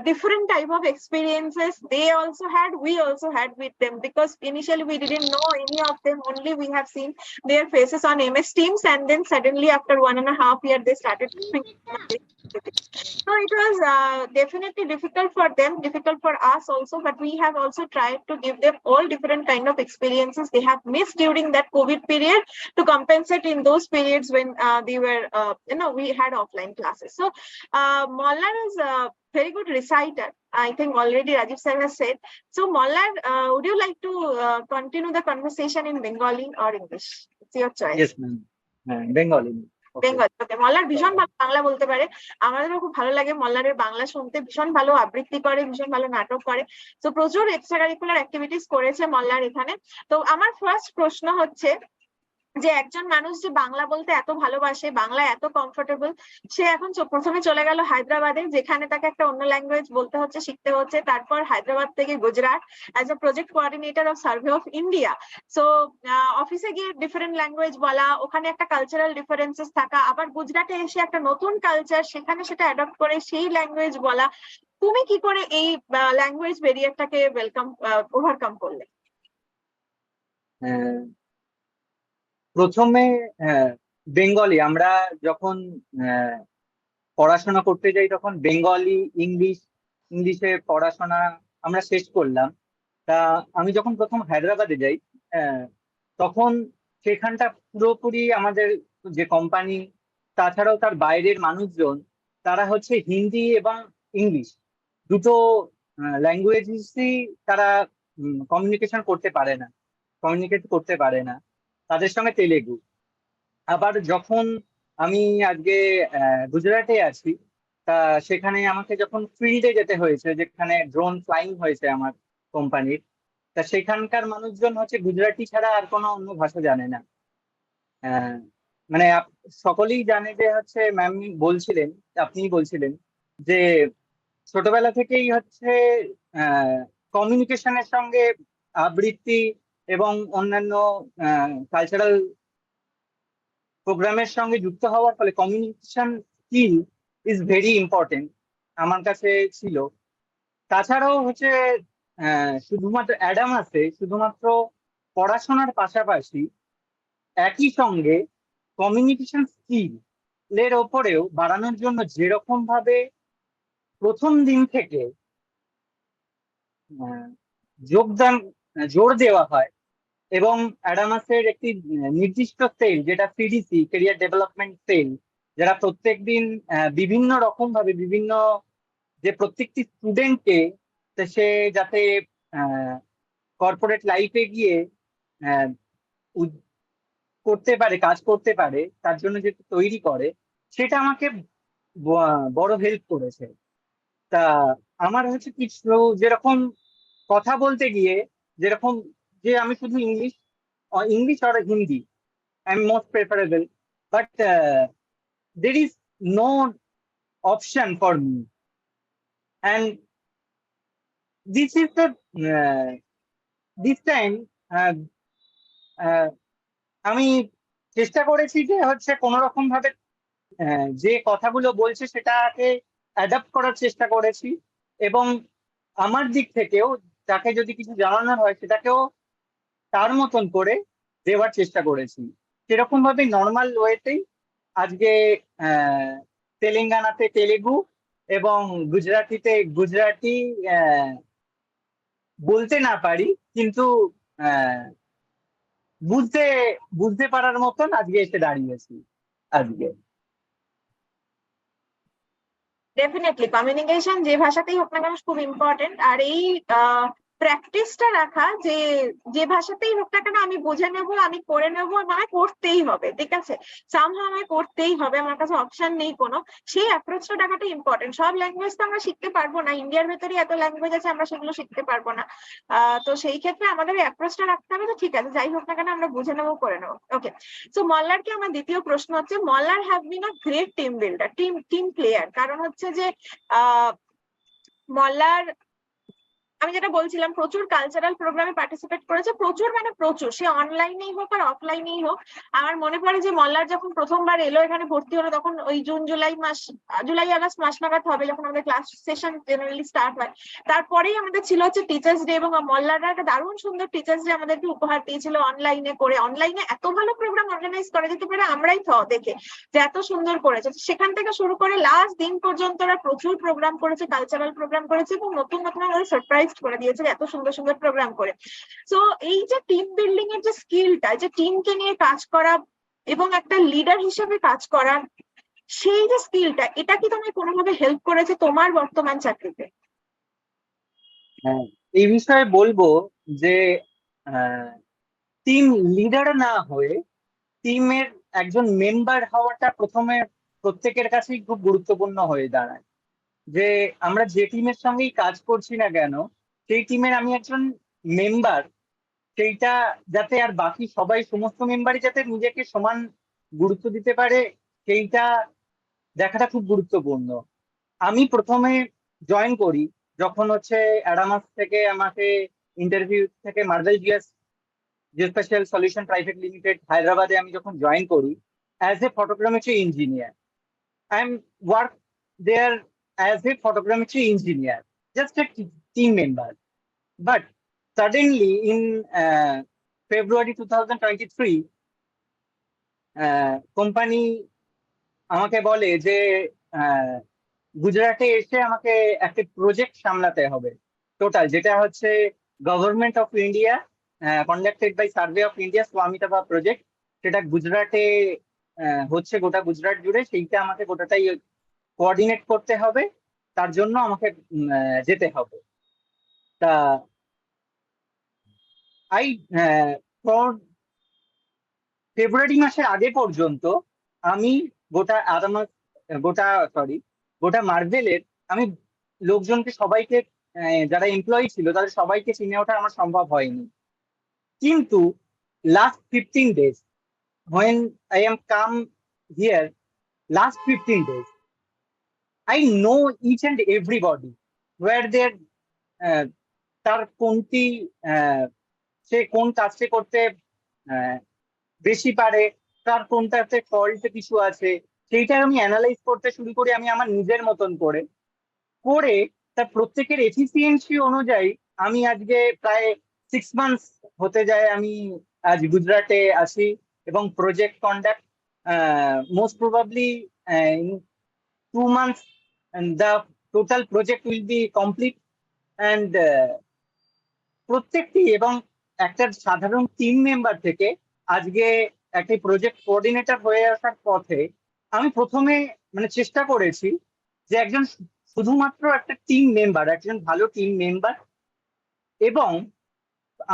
different type of experiences. They also had, we also had with them, because initially we didn't know any of them. Only we have seen their faces on MS Teams, and then suddenly after 1.5 years they started. So it was definitely difficult for them, difficult for us also, but we have also tried to give them all different kind of experiences they have missed during that COVID period to compensate in those periods when they were, we had offline classes. So Mollar is a very good reciter. I think already Rajiv sir has said. So Mollar, would you like to continue the conversation in Bengali or English? It's your choice. Yes, ma'am. Bengali. মল্লার ভীষণ ভালো বাংলা বলতে পারে, আমাদেরও খুব ভালো লাগে মল্লারের বাংলা শুনতে, ভীষণ ভালো আবৃত্তি করে, ভীষণ ভালো নাটক করে, তো প্রচুর এক্সট্রা কারিকুলার অ্যাক্টিভিটিস করেছে মল্লার এখানে। তো আমার ফার্স্ট প্রশ্ন হচ্ছে যে একজন মানুষ যে বাংলা বলতে এত ভালোবাসে, বাংলা এত কমফোর্টেবল, সে এখন প্রথমে চলে গেল হায়দ্রাবাদে, যেখানে তাকে একটা অন্য ল্যাঙ্গুয়েজ বলতে হচ্ছে, শিখতে হচ্ছে। তারপর হায়দ্রাবাদ থেকে Gujarat as a project coordinator of survey of India. So অফিসে গিয়ে ডিফারেন্ট ল্যাঙ্গুয়েজ বলা, ওখানে একটা কালচারাল ডিফারেন্সেস থাকা, আবার গুজরাটে এসে একটা নতুন কালচার, সেখানে সেটা অ্যাডপ্ট করে সেই ল্যাঙ্গুয়েজ বলা। তুমি কি করে এই ল্যাঙ্গুয়েজ ব্যারিয়ারটাকে ওভারকাম করলে? প্রথমে বেঙ্গলি, আমরা যখন পড়াশোনা করতে যাই তখন বেঙ্গলি, ইংলিশে পড়াশোনা আমরা শেষ করলাম। তা আমি যখন প্রথম হায়দ্রাবাদে যাই, তখন সেখানটা পুরোপুরি আমাদের যে কোম্পানি, তাছাড়াও তার বাইরের মানুষজন, তারা হচ্ছে হিন্দি এবং ইংলিশ দুটো ল্যাঙ্গুয়েজই তারা কমিউনিকেট করতে পারে না, তাদের সঙ্গে তেলেগু। আবার যখন আমি আজকে গুজরাটে আছি, তা সেখানে আমাকে যখন ফিল্ডে যেতে হয়েছে, যেখানে ড্রোন ফ্লাইং হয়েছে আমার কোম্পানির, তা সেখানকার মানুষজন হচ্ছে গুজরাটি ছাড়া আর কোনো অন্য ভাষা জানে না। মানে সকলেই জানে যে হচ্ছে ম্যাম আপনি বলছিলেন যে ছোটবেলা থেকেই হচ্ছে কমিউনিকেশনের সঙ্গে আবৃত্তি এবং অন্যান্য কালচারাল প্রোগ্রামের সঙ্গে যুক্ত হওয়ার ফলে communication skill is very important আমার কাছে ছিল। তাছাড়াও হচ্ছে শুধুমাত্র অ্যাডামাসে শুধুমাত্র পড়াশোনার পাশাপাশি একই সঙ্গে কমিউনিকেশন স্কিলের ওপরেও বাড়ানোর জন্য যেরকম ভাবে প্রথম দিন থেকে যোগদান জোর দেওয়া হয়, এবং অ্যাডামাসের একটি নির্দিষ্ট সেল যেটা সিডিসি ক্যারিয়ার ডেভেলপমেন্ট সেল, যারা প্রত্যেকদিন বিভিন্ন রকম ভাবে বিভিন্ন যে প্রত্যেকটি স্টুডেন্টকে সে যাতে কর্পোরেট লাইফে গিয়ে করতে পারে, কাজ করতে পারে, তার জন্য যে তৈরি করে, সেটা আমাকে বড় হেল্প করেছে। তা আমার হচ্ছে কিছু যেরকম কথা বলতে গিয়ে যেরকম যে আমি শুধু ইংলিশ আর Hindi I am most preferable, but there is no option for me, and this is the this time আমি চেষ্টা করেছি যে হচ্ছে কোন রকম ভাবে যে কথাগুলো বলছে সেটাকে অ্যাডাপ্ট করার চেষ্টা করেছি, এবং আমার দিক থেকেও তাকে যদি কিছু জানানোর হয় সেটাকেও তার মতন করে দেওয়ার চেষ্টা করেছি। সেরকম ভাবে নর্মাল ওয়েতেই আজকে তেলেঙ্গানাতে তেলেগু এবং গুজরাটিতে গুজরাটি বলতে না পারি, কিন্তু বুঝতে পারার মতন আজকে এসে দাঁড়িয়েছি আজকে। ডেফিনেটলি কমিউনিকেশন যে ভাষাতেই হোক না কেন খুব ইম্পর্টেন্ট। আর এই প্র্যাকটিসটা রাখা যে যে ভাষাতেই হোক না কেন আমি বুঝে নেব, আমি করে নেব, আমায় করতেই হবে, ঠিক আছে, সামহাও আমায় করতেই হবে, আমার কাছে অপশন নেই কোনো, সেই অ্যাপ্রোচটা রাখাটা ইম্পর্টেন্ট। সব ল্যাঙ্গুয়েজ তো আমরা শিখতে পারবো না, ইন্ডিয়ার ভেতরে এত ল্যাঙ্গুয়েজ আছে আমরা সেগুলো শিখতে পারবো না। তো সেই ক্ষেত্রে আমাদের অ্যাপ্রোচটা রাখতে হবে, তো ঠিক আছে যাই হোক না কেন আমরা বুঝে নেবো, করে নেবো। ওকে, সো মল্লারকে আমার দ্বিতীয় প্রশ্ন হচ্ছে, Mallar have been a great team builder, team player. কারণ হচ্ছে যে মল্লার, আমি যেটা বলছিলাম, প্রচুর কালচারাল প্রোগ্রামে পার্টিসিপেট করেছে, প্রচুর মানে প্রচুর, সে অনলাইনেই হোক আর অফলাইনেই হোক। আমার মনে পড়ে যে মল্লার যখন প্রথমবার এলো এখানে ভর্তি হলো, তখন ওই জুলাই আগস্ট মাস নাগাদ হবে, যখন আমাদের ক্লাস সেশন জেনারেলি স্টার্ট হয়। তারপরেই আমাদের ছিল হচ্ছে টিচার্স ডে, এবং মল্লাররা একটা দারুণ সুন্দর টিচার্স ডে আমাদেরকে উপহার দিয়েছিল অনলাইনে করে। অনলাইনে এত ভালো প্রোগ্রাম অর্গানাইজ করা যেতে পারে আমরাই দেখে যে এত সুন্দর করেছে। সেখান থেকে শুরু করে লাস্ট দিন পর্যন্ত ওরা প্রচুর প্রোগ্রাম করেছে, কালচারাল প্রোগ্রাম করেছে, এবং নতুন নতুন আমাদের সারপ্রাইজ করে দিয়েছে এত সুন্দর সুন্দর প্রোগ্রাম করে। সো এই যে টিম বিল্ডিং এর যে স্কিলটা, যে টিমকে নিয়ে কাজ করা এবং একটা লিডার হিসেবে কাজ করা, সেই যে স্কিলটা, এটা কি তোমায় কোনোভাবে হেল্প করেছে তোমার বর্তমান চাকরিতে? হ্যাঁ, এই বিষয়ে বলবো যে টিম লিডার না হয়ে টিমের একজন মেম্বার হওয়াটা প্রথমে প্রত্যেকের কাছেই খুব গুরুত্বপূর্ণ হয়ে দাঁড়ায়। যে আমরা যে টিমের সঙ্গেই কাজ করছি না কেন, সেই টিমের আমি একজন মেম্বার, সেইটা যাতে আর বাকি সবাই সমস্ত মেম্বারই যাতে নিজেকে সমান গুরুত্ব দিতে পারে, সেইটা দেখাটা খুব গুরুত্বপূর্ণ। আমি প্রথমে জয়েন করি যখন হচ্ছে অ্যাডামাস থেকে আমাকে ইন্টারভিউ থেকে marble geospatial solution private limited হায়দ্রাবাদে আমি যখন জয়েন করি as a photogrammetry engineer, I am work there as a photogrammetry engineer, just a team member. But suddenly in February 2023, company আমাকে বলে যে গুজরাটে এসে আমাকে একটা প্রজেক্ট সামলাতে হবে টোটাল, যেটা হচ্ছে government of India conducted by survey of India Svamitva project. সেটা গুজরাটে হচ্ছে, গোটা গুজরাট জুড়ে, সেইটা আমাকে গোটাটাই কোঅর্ডিনেট করতে হবে, তার জন্য আমাকে যেতে হবে। তা ফেব্রুয়ারি মাসের আগে পর্যন্ত আমি গোটা মার্ভেলের আমি লোকজনকে সবাইকে, যারা এমপ্লয়ি ছিল তাদের সবাইকে চিনে ওঠা আমার সম্ভব হয়নি। কিন্তু last 15 days when I am come here, last 15 days I know each and everybody where their তার কোনটি সে কোন কাজটা করতে বেশি পারে, তার কোনটাতে ফল্ট কিছু আছে, সেইটা আমি অ্যানালাইজ করতে শুরু করি আমি আমার নিজের মতন করে তার প্রত্যেকের এফিসিয়েন্সি অনুযায়ী আমি আজকে প্রায় 6 months হতে যায় আমি আজ গুজরাটে আছি, এবং project conduct most probably in 2 months and the total project will be complete and প্রত্যেকটি এবং একটা সাধারণ টিম মেম্বার থেকে আজকে একটি প্রজেক্ট কোঅর্ডিনেটর হয়ে আসার পথে আমি প্রথমে মানে চেষ্টা করেছি যে একজন শুধুমাত্র একটা টিম মেম্বার, একজন ভালো টিম মেম্বার এবং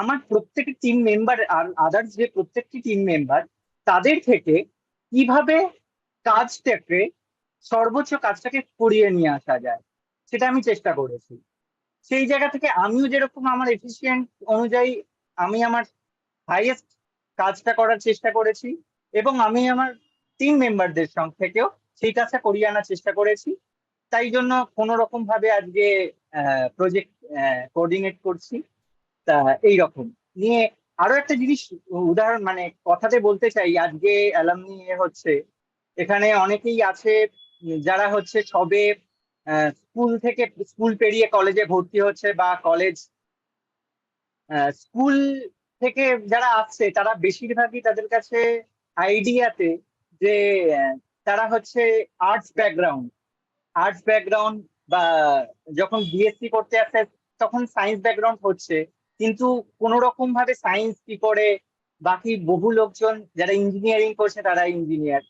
আমার প্রত্যেকটি টিম মেম্বার আর আদার্স যে প্রত্যেকটি টিম মেম্বার তাদের থেকে কিভাবে কাজটাকে সর্বোচ্চ কাজটাকে করিয়ে নিয়ে আসা যায় সেটা আমি চেষ্টা করেছি। সেই জায়গা থেকে আমিও যেরকম আমার এফিসিয়েন্ট অনুযায়ী আমি আমার হাইয়েস্ট কাজটা করার চেষ্টা করেছি এবং আমি আমার টিম মেম্বারদের থেকেও সেই কাজটা করিয়ে আনার চেষ্টা করেছি। তাই জন্য কোনো রকম ভাবে আজকে প্রজেক্ট কোঅর্ডিনেট করছি। তা এইরকম নিয়ে আরো একটা জিনিস উদাহরণ মানে কথাতে বলতে চাই, আজকে অ্যালামনি হচ্ছে এখানে অনেকেই আছে যারা হচ্ছে সবে স্কুল পেরিয়ে কলেজে ভর্তি হচ্ছে বা কলেজ স্কুল থেকে যারা আসছে তারা বেশিরভাগই তাদের কাছে আইডিয়াতে যে তারা হচ্ছে আর্টস ব্যাকগ্রাউন্ড বা যখন বিএসসি করতে আসছে তখন সায়েন্স ব্যাকগ্রাউন্ড হচ্ছে, কিন্তু কোন রকম ভাবে সায়েন্স কি করে বাকি বহু লোকজন যারা ইঞ্জিনিয়ারিং করছে তারা ইঞ্জিনিয়ার,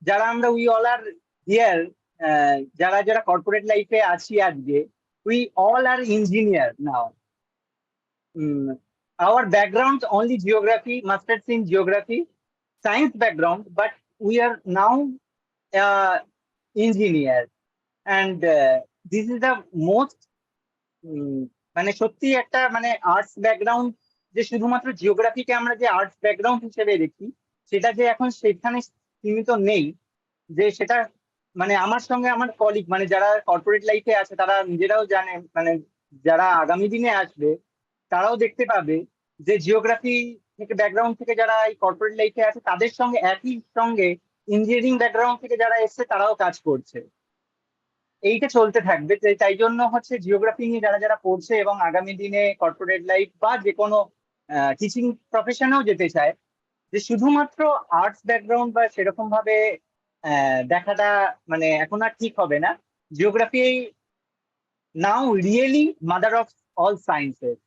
যারা আমরা উই অল আর হিয়ার যারা যারা কর্পোরেট লাইফে আছি আজকে we all are engineer now. Our background only geography, masters in geography, science background, but we are now engineer and this is the most মানে সত্যি একটা মানে আর্টস ব্যাকগ্রাউন্ড যে শুধুমাত্র জিওগ্রাফিকে আমরা যে আর্টস ব্যাকগ্রাউন্ড হিসেবে দেখি সেটা যে এখন সেখানে সীমিত নেই, যে সেটা মানে আমার সঙ্গে আমার কলিগ মানে যারা কর্পোরেট লাইফে আছে তারা নিজেরাও জানে, মানে যারা আগামী দিনে আসবে তারাও দেখতে পাবে যে জিওগ্রাফি থেকে ব্যাকগ্রাউন্ড থেকে যারা এই কর্পোরেট লাইফে আছে তাদের সঙ্গে একই সঙ্গে ইঞ্জিনিয়ারিং ব্যাকগ্রাউন্ড থেকে যারা এসছে তারাও কাজ করছে। এইটা চলতে থাকবে, তাই জন্য হচ্ছে জিওগ্রাফি নিয়ে যারা যারা পড়ছে এবং আগামী দিনে কর্পোরেট লাইফ বা যে কোনো টিচিং প্রফেশনেও যেতে চায় যে শুধুমাত্র আর্টস ব্যাকগ্রাউন্ড বা সেরকম ভাবে দেখাটা মানে এখন আর ঠিক হবে না। Geography now really mother of all sciences.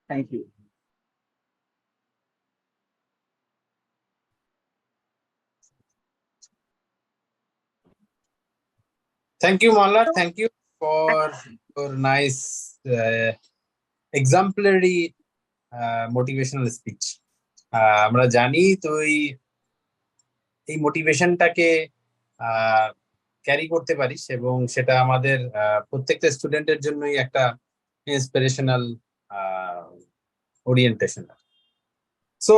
Thank you. Thank you, Mallar. Thank you for your nice exemplary motivational speech. আমরা জানি তুই এই মোটিভেশনটাকে ক্যারি করতে পারিস এবং সেটা আমাদের প্রত্যেকটা স্টুডেন্টের জন্যই একটা inspirational orientation. So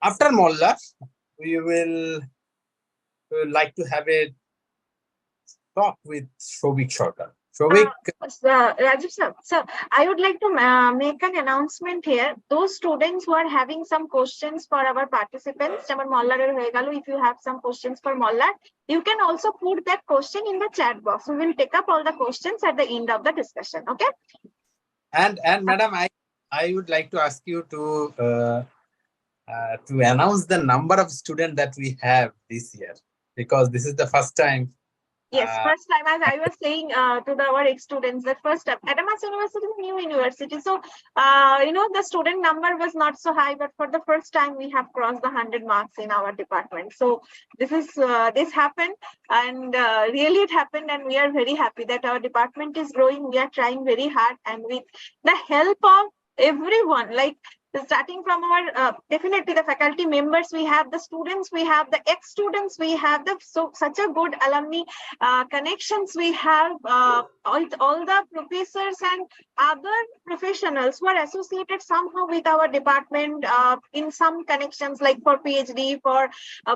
after Mallar, we will like to have a talk with Shobik Shorter. Shobik. Rajiv sir, so I would like to make an announcement here. Those students who are having some questions for our participants, if you have some questions for Mallar, you can also put that question in the chat box. We will take up all the questions at the end of the discussion. Okay. And madam, I would like to ask you to announce the number of students that we have this year, because this is the first time. Yes, first time, as I was saying to our ex-students, that first time, Adamas University is a new university. So, the student number was not so high, but for the first time, we have crossed the 100 marks in our department. So, this happened, and really it happened, and we are very happy that our department is growing. We are trying very hard, and with the help of everyone, like starting from our definitely the faculty members we have, the students we have, the ex-students we have, such a good alumni connections we have, all the professors and other professionals who are associated somehow with our department in some connections, like for PhD, for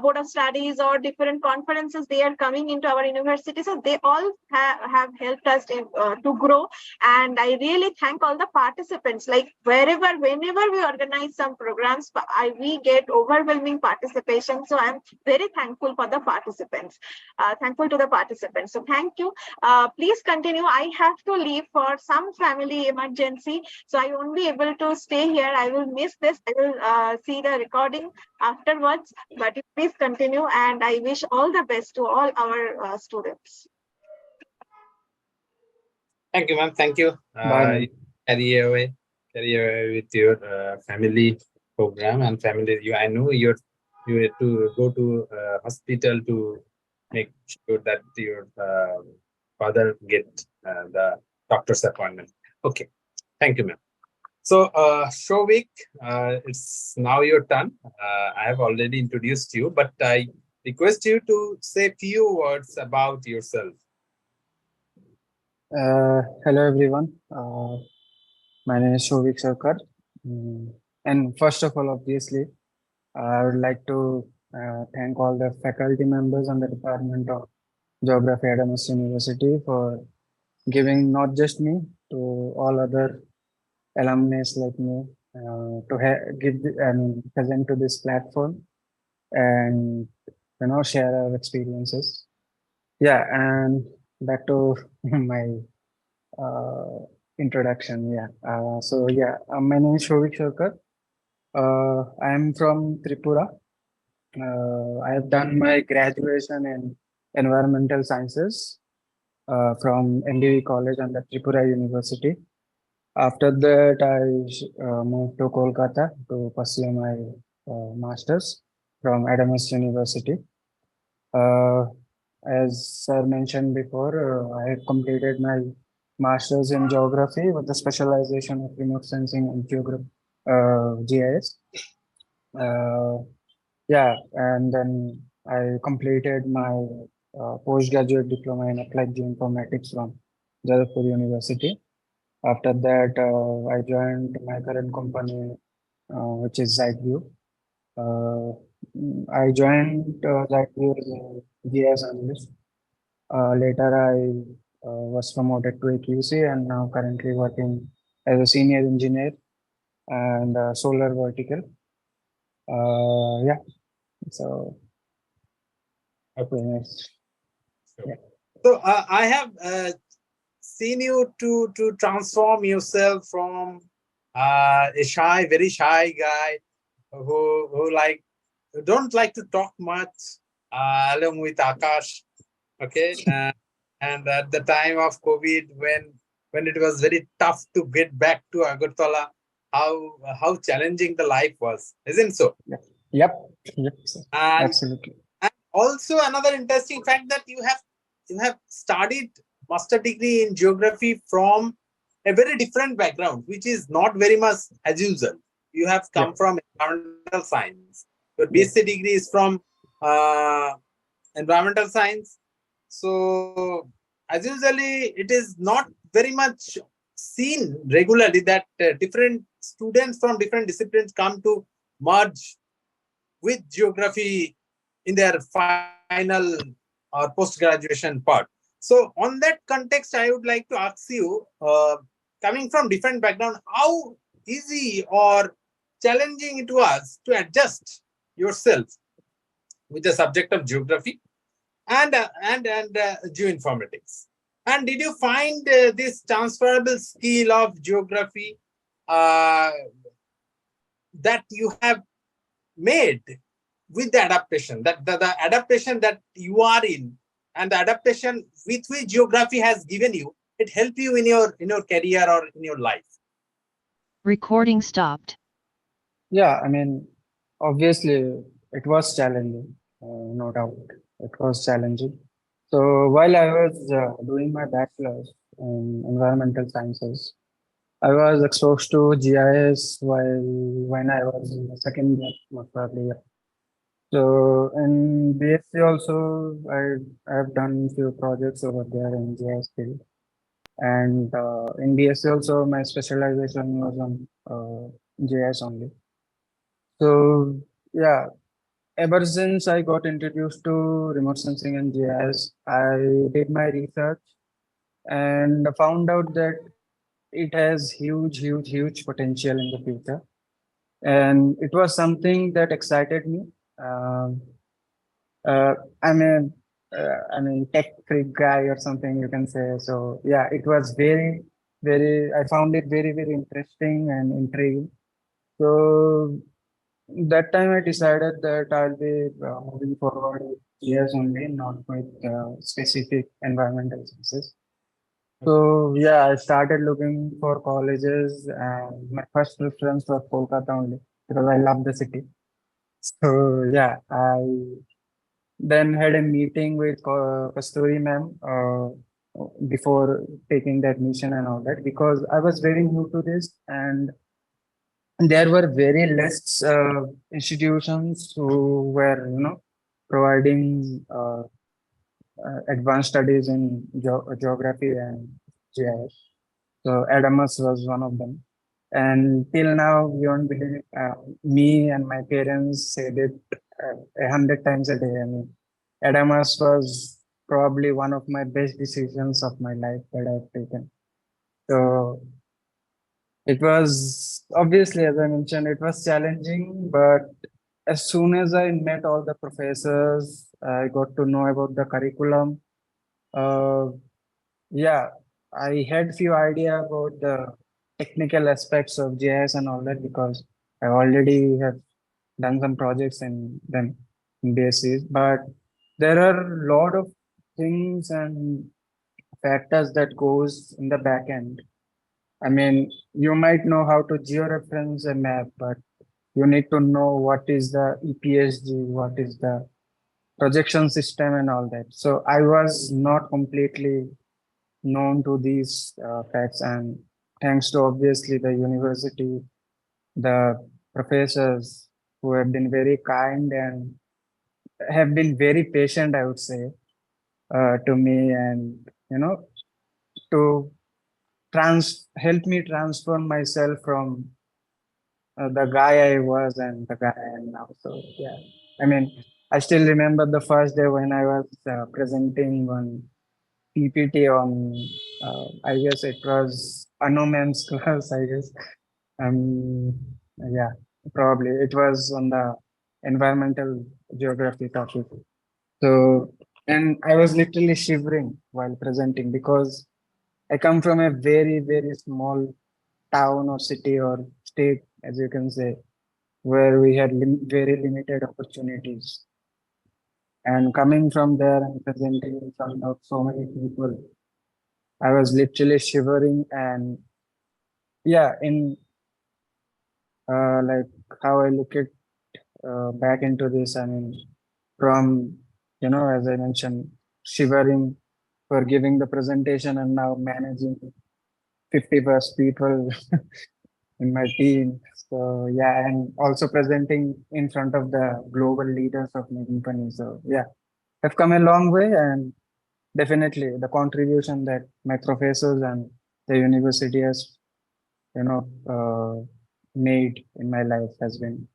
board of studies or different conferences they are coming into our university. So they all have helped us to grow, and I really thank all the participants, like whenever we we organize some programs, we get overwhelming participation. So I'm very thankful for the participants. Thankful to the participants. So thank you. Please continue. I have to leave for some family emergency, so I won't be able to stay here. I will miss this. I will see the recording afterwards. But please continue, and I wish all the best to all our students. Thank you, ma'am. Thank you. Bye. Carry away with your family program and family. I know you have to go to hospital to make sure that your father get the doctor's appointment. Okay. Thank you, ma'am. So, Shovik, it's now your turn. I have already introduced you, but I request you to say a few words about yourself. Hello everyone. My name is Shovik Sarkar. And first of all, obviously, I would like to thank all the faculty members and the Department of Geography at Adamas University for giving not just me, to all other alumni like me, to present to this platform and share our experiences. Yeah, and back to my introduction. My name is Shovik Sarkar. I am from Tripura. I have done my graduation in environmental sciences from NDV College and the Tripura University. After that, I moved to Kolkata to pursue my masters from Adamas University. As sir mentioned before, I have completed my master's in geography with the specialization of remote sensing and GIS. And then I completed my postgraduate diploma in applied geoinformatics from Jaipur University. After that, I joined my current company, which is ZiteView. I joined ZiteView as a GIS analyst. Later, I was promoted to a QC and now currently working as a senior engineer and solar vertical. So Okay. nice. Yeah. So I have seen you to transform yourself from a very shy guy who don't like to talk much, along with Akash. Okay, and at the time of COVID, when it was very tough to get back to Agartala, how challenging the life was, isn't so? Yep. And, Absolutely. and also another interesting fact that you have studied master degree in geography from a very different background, which is not very much as usual. You have come from environmental science. Your BSc degree is from environmental science. So, as usually, it is not very much seen regularly that different students from different disciplines come to merge with geography in their final or post-graduation part. So, on that context, I would like to ask you, coming from different background, how easy or challenging it was to adjust yourself with the subject of geography and geoinformatics. And did you find this transferable skill of geography that you have made with the adaptation, that the adaptation that you are in and the adaptation with which geography has given you, it helped you in your career or in your life? Recording stopped. Yeah, I mean, obviously it was challenging, no doubt. It was challenging. So while I was doing my bachelor's in environmental sciences, I was exposed to GIS when I was in the second year, most probably. Yeah. So in BSc also, I have done few projects over there in GIS field. And in BSc also, my specialization was on GIS only. So yeah, ever since I got introduced to remote sensing and GIS, I did my research and found out that it has huge potential in the future. and it was something that excited me. Um, uh, I'm a, I mean, tech freak guy or something you can say. So yeah, it was I found it very interesting and intriguing. So that time I decided that I'll be moving forward with GS only, not with specific environmental sciences. So yeah, I started looking for colleges, and my first preference was Kolkata only because I love the city. So yeah, I then had a meeting with Kasturi ma'am before taking the admission and all that, because I was very new to this, and there were very less institutions who were, providing advanced studies in geography and GIS. So Adamas was one of them. And till now, you won't believe, me and my parents said it 100 times a day. I mean, Adamas was probably one of my best decisions of my life that I've taken. So it was obviously, as I mentioned, it was challenging, but as soon as I met all the professors, I got to know about the curriculum. Uh, yeah, I had few idea about the technical aspects of GIS and all that, because I already have done some projects in them in BScs, but there are a lot of things and factors that goes in the back end. I mean, you might know how to georeference a map, but you need to know what is the EPSG, what is the projection system and all that. So I was not completely known to these facts, and thanks to obviously the university, the professors who have been very kind and have been very patient, I would say, to me, and to help me transform myself from the guy I was and the guy I am now. So yeah, I mean, I still remember the first day when I was presenting on PPT on, I guess it was Anuman's class, I guess. Um, yeah, probably it was on the environmental geography topic. So, and I was literally shivering while presenting, because I come from a very small town or city or state, as you can say, where we had very limited opportunities. And coming from there and presenting in front of so many people, I was literally shivering. And yeah, in like how I look at back into this, I mean, from, as I mentioned, shivering for giving the presentation and now managing 50 plus people in my team. So yeah, and also presenting in front of the global leaders of my company. So yeah, I've come a long way, and definitely the contribution that my professors and the university has, made in my life has been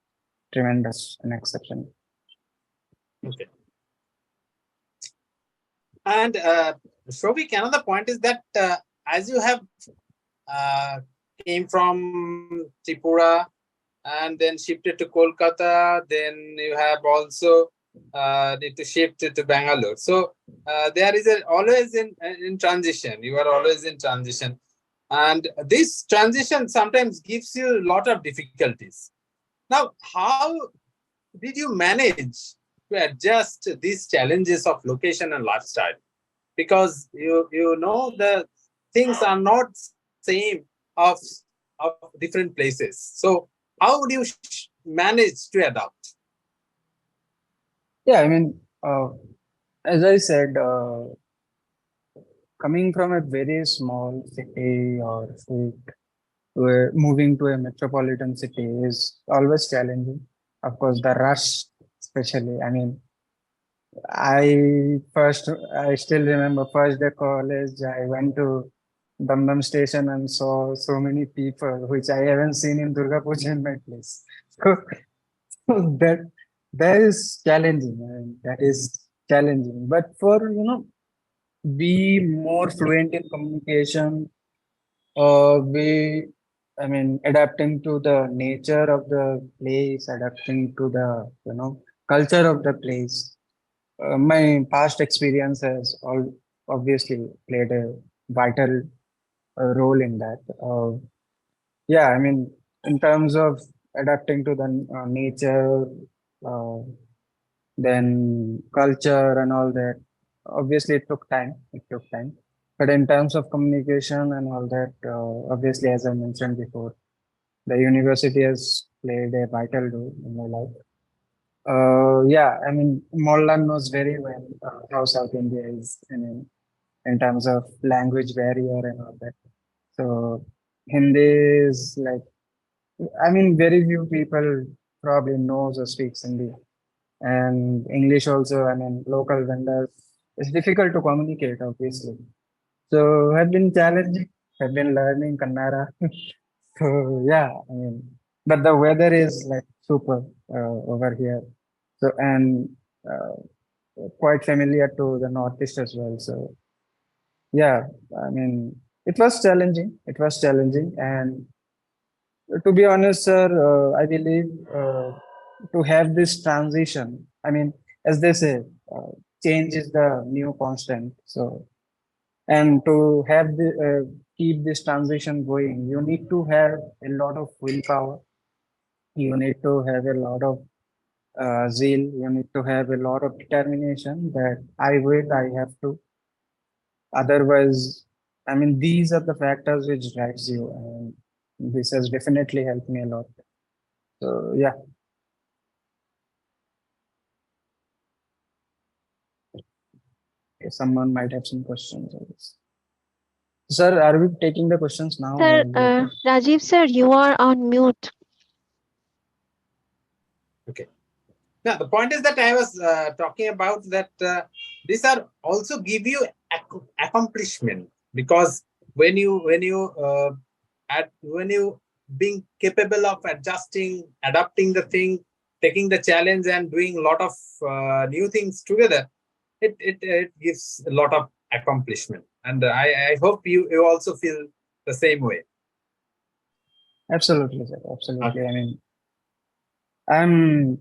tremendous and exceptional. Okay. And Shobik, another point is that as you have came from Tripura and then shifted to Kolkata, then you have also need to shift to Bangalore. So there is always in transition. You are always in transition, and this transition sometimes gives you a lot of difficulties. Now, how did you manage to adjust these challenges of location and lifestyle? Because the things are not same of different places. So how would you manage to adapt? Yeah, I mean, as I said, coming from a very small city or state, moving to a metropolitan city is always challenging. Of course, the rush, especially. I mean, I still remember first day college. I went to Dum station and saw so many people, which I haven't seen in Durga Puja in my place. So that is challenging. That is challenging. But for be more fluent in communication, we I mean, adapting to the nature of the place, adapting to the, culture of the place. My past experience has all obviously played a vital role in that. Yeah, I mean, in terms of adapting to the nature, uh, then culture and all that, obviously it took time. It took time. But in terms of communication and all that, obviously, as I mentioned before, the university has played a vital role in my life. Yeah, I mean, Mollan knows very well how South India is in terms of language barrier and all that. So Hindi is like, I mean, very few people probably knows or speaks Hindi. And English also, I mean, local vendors, it's difficult to communicate, obviously. So have been challenging, have been learning Kannada. So yeah, I mean, but the weather is like super over here. So and quite familiar to the Northeast as well. So yeah, I mean, it was challenging. It was challenging, and to be honest, sir, I believe to have this transition. I mean, as they say, change is the new constant. So and to have the keep this transition going, you need to have a lot of willpower. You need to have a lot of zeal. You need to have a lot of determination that I will, I have to. Otherwise, I mean, these are the factors which drives you, and this has definitely helped me a lot. So yeah, someone might have some questions, I guess. Sir, are we taking the questions now Sir, or later? Rajiv sir, you are on mute. Okay. Now, the point is that I was talking about that these are also give you accomplishment, because when you being capable of adjusting, adapting the thing, taking the challenge and doing a lot of new things together, it gives a lot of accomplishment. And I hope you also feel the same way. Absolutely, sir. Absolutely. Okay. I mean, I'm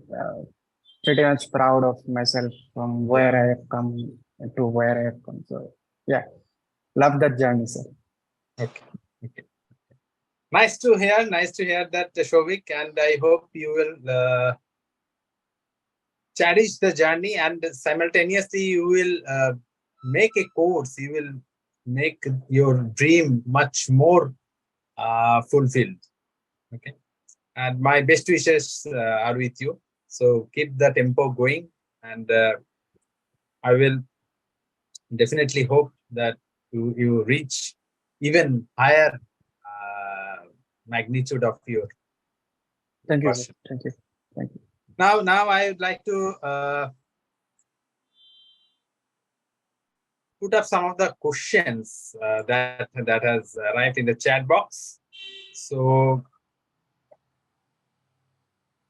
pretty much proud of myself from where I have come to where I have come. So yeah, love that journey, sir. Okay. Okay. Nice to hear that, Shovik, and I hope you will cherish the journey, and simultaneously you will make a course, you will make your dream much more fulfilled. Okay, and my best wishes are with you. So keep the tempo going, and I will definitely hope that you reach even higher magnitude of your Thank you, sir. question. Thank you. Thank you. Now I would like to put up some of the questions that has arrived in the chat box. So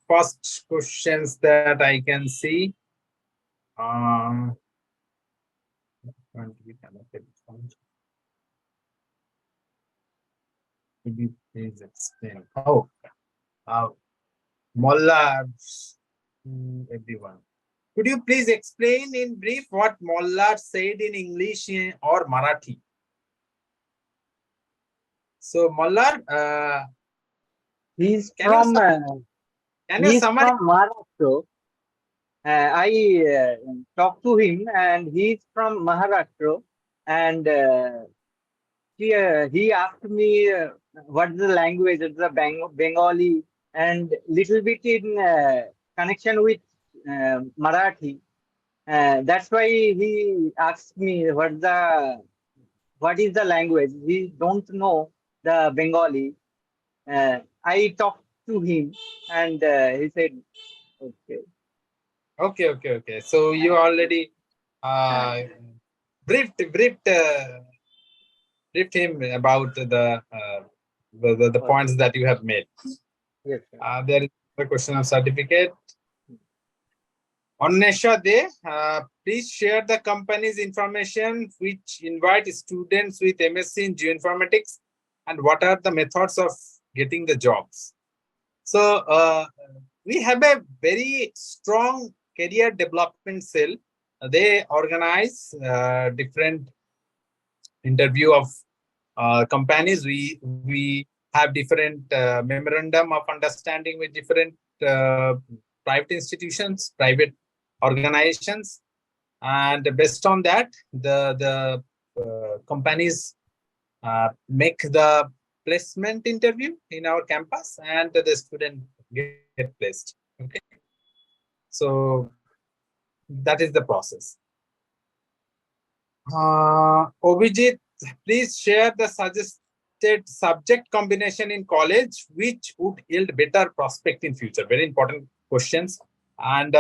first questions that I can see. Going to be connected. Could you please explain? Oh, Molla, everyone. Could you please explain in brief what Mollar said in English or Marathi? So Mollar, He's can you from summarize? Maharashtra. I talked to him, and he's from Maharashtra, and he asked me what's the language. It's the Bengali, and little bit in connection with Marathi. That's why he asked me what is the language. He don't know the Bengali. I talked to him, and he said, "Okay." Okay. So you already briefed him about the Okay. points that you have made. Yes, sir. There is a question of certificate. Onnesha De, please share the company's information which invite students with M.sc in Geoinformatics, and what are the methods of getting the jobs. So we have a very strong career development cell. They organize different interview of companies. We have different memorandum of understanding with different private institutions, private organizations, and based on that, the companies make the placement interview in our campus, and the student get placed. Okay, so that is the process. Obhijit, please share the suggested subject combination in college which would yield better prospect in future. Very important questions. And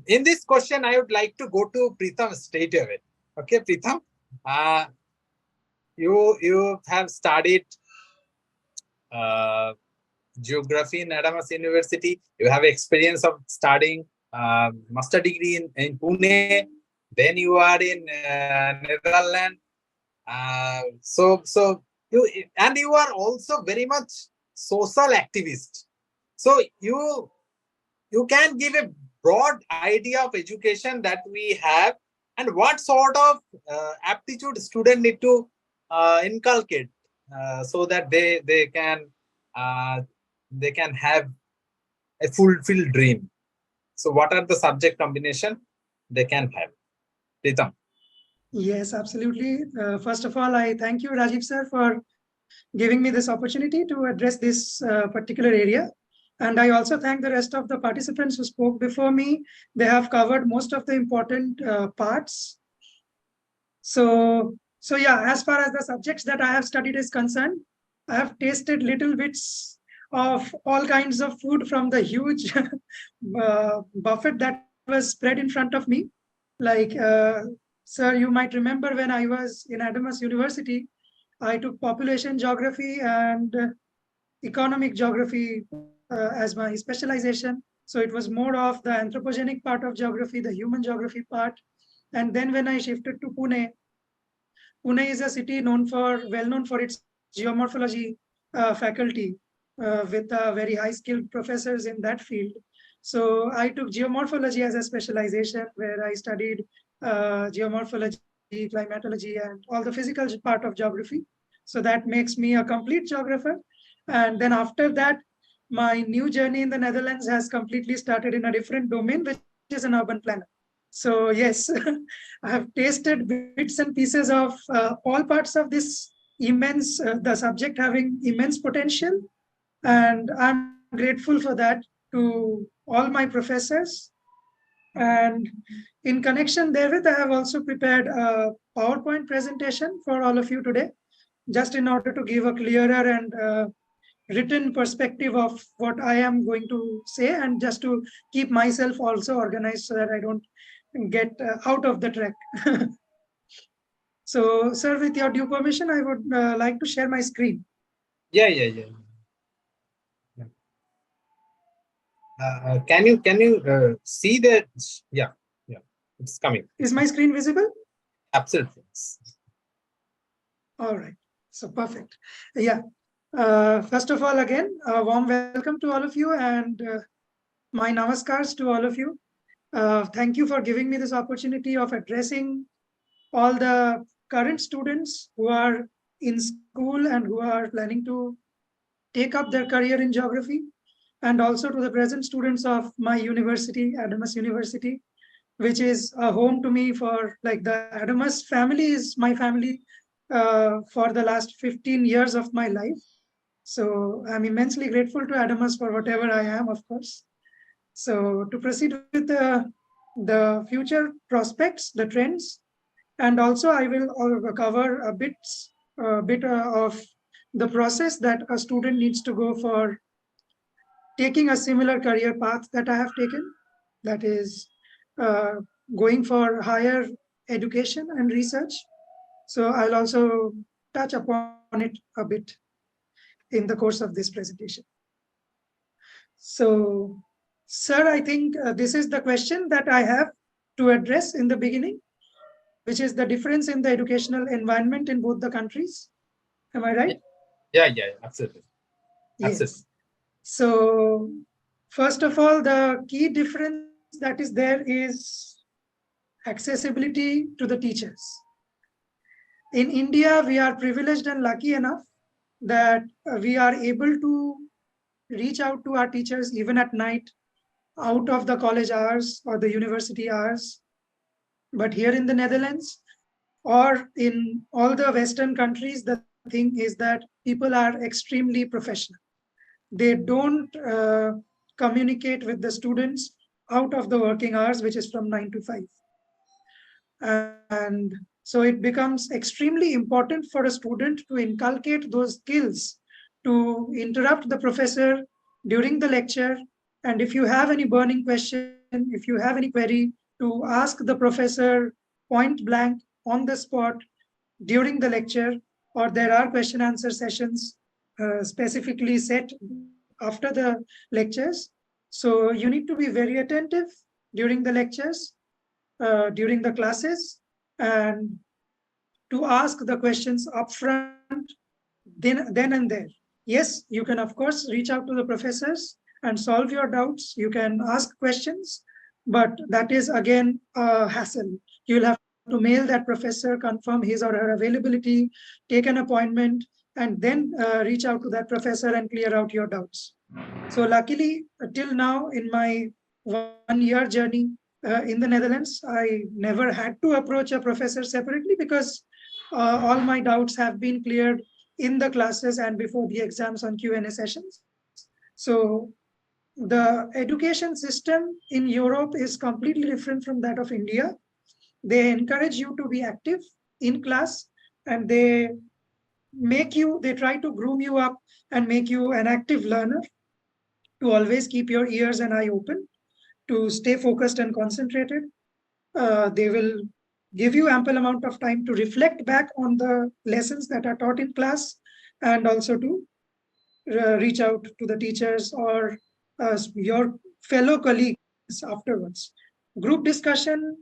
in this question, I would like to go to Pritham straight away. Okay, Pritham, you have studied geography in Adamas University. You have experience of studying master degree in Pune. Then you are in Netherlands. So you are also very much social activist. So you can give a broad idea of education that we have and what sort of aptitude student need to inculcate so that they can have a fulfilled dream. So what are the subject combination they can have? Pritham. Yes, absolutely. First of all, I thank you, Rajiv sir, for giving me this opportunity to address this particular area. And I also thank the rest of the participants who spoke before me. They have covered most of the important parts. So yeah, as far as the subjects that I have studied is concerned, I have tasted little bits of all kinds of food from the huge buffet that was spread in front of me. Like, sir, you might remember when I was in Adamas University, I took population geography and economic geography as my specialization. So it was more of the anthropogenic part of geography, the human geography part. And then when I shifted to Pune, Pune is a city well known for its geomorphology faculty with very high skilled professors in that field. So I took geomorphology as a specialization where I studied geomorphology, climatology, and all the physical part of geography. So that makes me a complete geographer. And then after that, my new journey in the Netherlands has completely started in a different domain, which is an urban planner. So yes, I have tasted bits and pieces of all parts of this immense, the subject having immense potential. And I'm grateful for that to all my professors. And in connection therewith, I have also prepared a PowerPoint presentation for all of you today, just in order to give a clearer and written perspective of what I am going to say, and just to keep myself also organized so that I don't get out of the track. So, sir, with your due permission, I would like to share my screen. Yeah. Can you see that? Yeah, it's coming. Is my screen visible? Absolutely. All right. So perfect. Yeah. First of all, again, a warm welcome to all of you, and my namaskars to all of you. Thank you for giving me this opportunity of addressing all the current students who are in school and who are planning to take up their career in geography, and also to the present students of my university, Adamas University, which is a home to me for, like, the Adamas family is my family for the last 15 years of my life. So I'm immensely grateful to Adamas for whatever I am, of course. So to proceed with the future prospects, the trends, and also I will cover a bit of the process that a student needs to go for taking a similar career path that I have taken, that is going for higher education and research. So I'll also touch upon it a bit in the course of this presentation. So, sir, I think this is the question that I have to address in the beginning, which is the difference in the educational environment in both the countries. Am I right? Yeah, absolutely. Yes. So first of all, the key difference that is there is accessibility to the teachers. In India, we are privileged and lucky enough that we are able to reach out to our teachers even at night, out of the college hours or the university hours. But here in the Netherlands or in all the Western countries, the thing is that people are extremely professional. They don't communicate with the students out of the working hours, which is from 9 to 5. And so it becomes extremely important for a student to inculcate those skills, to interrupt the professor during the lecture. And if you have any burning question, if you have any query, to ask the professor point blank on the spot during the lecture, or there are question answer sessions specifically set after the lectures. So you need to be very attentive during the lectures, during the classes, and to ask the questions upfront then and there. Yes, you can of course reach out to the professors and solve your doubts. You can ask questions, but that is again a hassle. You'll have to mail that professor, confirm his or her availability, take an appointment, and then reach out to that professor and clear out your doubts. So luckily, till now in my 1 year journey in the Netherlands, I never had to approach a professor separately because all my doubts have been cleared in the classes and before the exams on Q&A sessions. So the education system in Europe is completely different from that of India. They encourage you to be active in class, and they try to groom you up and make you an active learner, to always keep your ears and eye open, to stay focused and concentrated. They will give you ample amount of time to reflect back on the lessons that are taught in class, and also to reach out to the teachers or your fellow colleagues afterwards. Group discussion,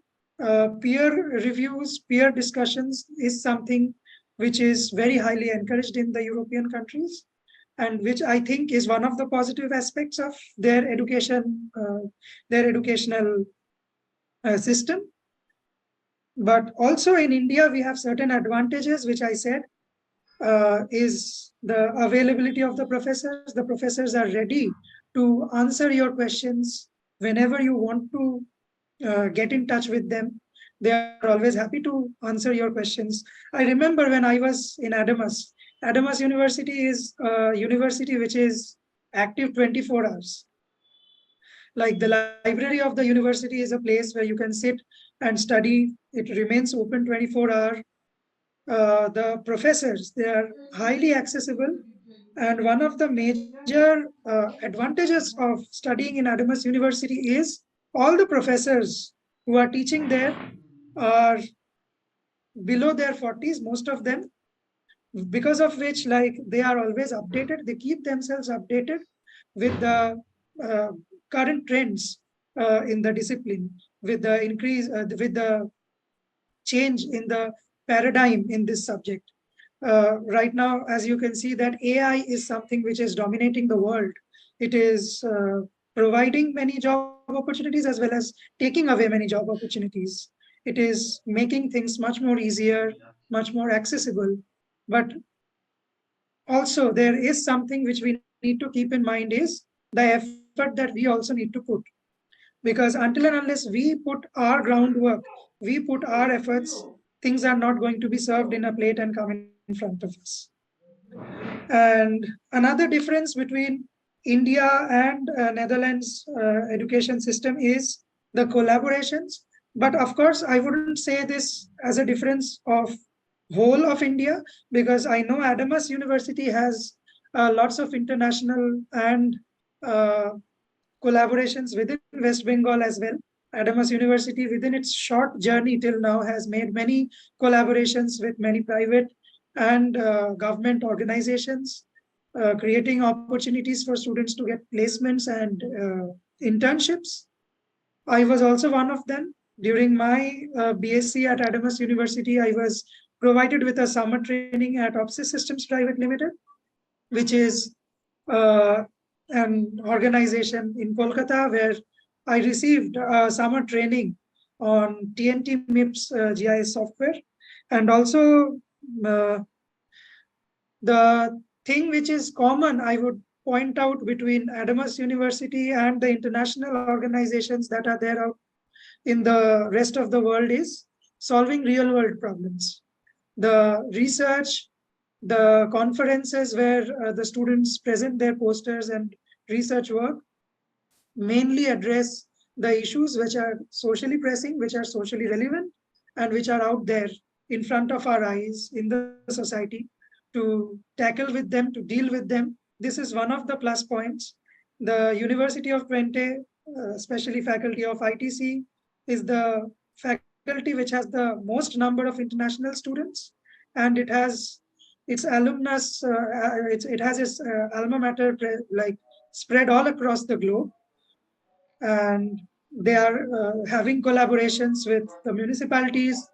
peer reviews, peer discussions is something which is very highly encouraged in the European countries, and which I think is one of the positive aspects of their education, their educational system. But also in India, we have certain advantages, which I said is the availability of the professors. The professors are ready to answer your questions whenever you want to get in touch with them. They are always happy to answer your questions. I remember when I was in Adamas. Adamas University is a university which is active 24 hours. Like the library of the university is a place where you can sit and study. It remains open 24 hours. The professors, they are highly accessible. And one of the major advantages of studying in Adamas University is all the professors who are teaching there are below their 40s, most of them, because of which, like, they are always updated. They keep themselves updated with the current trends in the discipline, with the increase, with the change in the paradigm in this subject. Right now, as you can see, that AI is something which is dominating the world. It is providing many job opportunities as well as taking away many job opportunities. It is making things much more easier, much more accessible. But also there is something which we need to keep in mind is the effort that we also need to put. Because until and unless we put our groundwork, we put our efforts, things are not going to be served in a plate and come in front of us. And another difference between India and Netherlands education system is the collaborations. But of course, I wouldn't say this as a difference of whole of India, because I know Adamas University has lots of international and collaborations within West Bengal as well. Adamas University, within its short journey till now, has made many collaborations with many private and government organizations, creating opportunities for students to get placements and internships. I was also one of them. During my B.sc at Adamas University, I was provided with a summer training at Opsys Systems Private Limited, which is an organization in Kolkata where I received summer training on TNT MIPS GIS software. And also the thing which is common, I would point out between Adamas University and the international organizations that are there out in the rest of the world is solving real world problems. The research, the conferences where the students present their posters and research work mainly address the issues which are socially pressing, which are socially relevant, and which are out there in front of our eyes in the society to tackle with them, to deal with them. This is one of the plus points. The University of Twente, especially faculty of ITC, is the faculty which has the most number of international students, and it has its alumnus, it has its alma mater like spread all across the globe, and they are having collaborations with the municipalities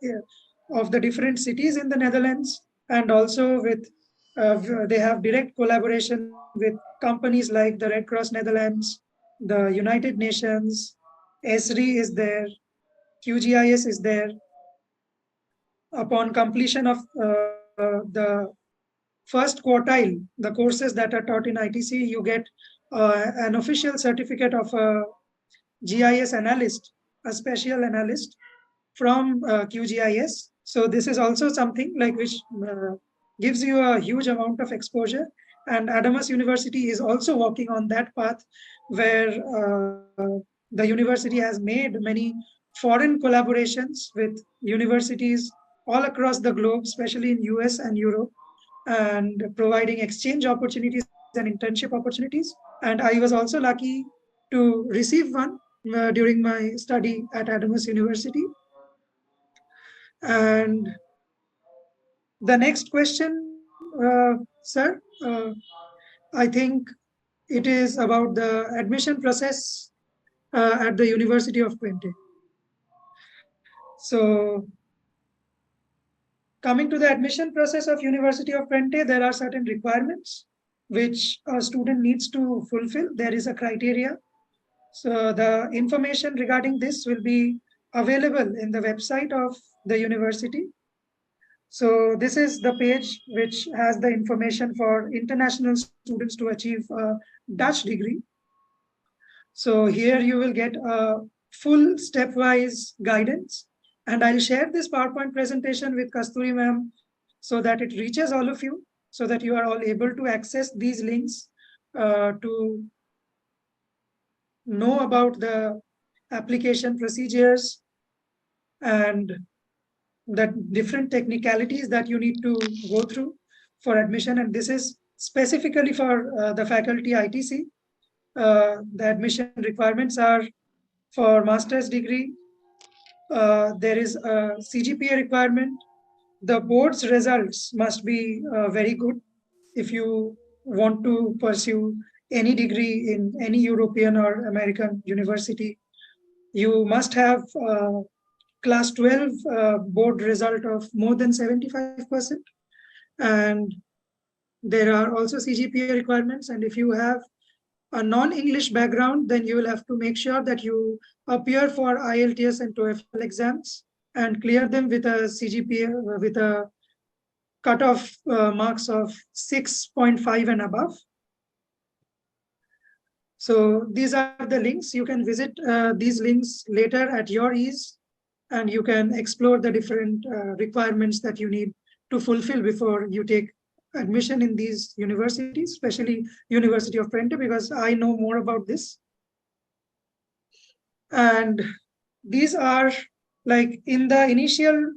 of the different cities in the Netherlands, and also with they have direct collaboration with companies like the Red Cross Netherlands, the United Nations, ESRI is there, QGIS is there. Upon completion of the first quartile, the courses that are taught in ITC, you get an official certificate of a GIS analyst, a special analyst from QGIS. So this is also something like which gives you a huge amount of exposure. And Adamas University is also walking on that path where the university has made many foreign collaborations with universities all across the globe, especially in US and Europe, and providing exchange opportunities and internship opportunities. And I was also lucky to receive one during my study at Adamas University. And the next question, sir, I think it is about the admission process at the University of Twente. So coming to the admission process of University of Twente, there are certain requirements which a student needs to fulfill. There is a criteria. So the information regarding this will be available in the website of the university. So this is the page which has the information for international students to achieve a Dutch degree. So here you will get a full stepwise guidance. And I'll share this PowerPoint presentation with Kasturi ma'am so that it reaches all of you, so that you are all able to access these links to know about the application procedures and the different technicalities that you need to go through for admission. And this is specifically for the faculty ITC. The admission requirements are for master's degree. There is a CGPA requirement. The board's results must be very good if you want to pursue any degree in any European or American university. You must have class 12 board result of more than 75%. And there are also CGPA requirements. And if you have a non-English background, then you will have to make sure that you appear for IELTS and TOEFL exams and clear them with a CGPA, with a cutoff marks of 6.5 and above. So these are the links. You can visit these links later at your ease, and you can explore the different requirements that you need to fulfill before you take admission in these universities, especially University of Twente, because I know more about this. And these are like in the initial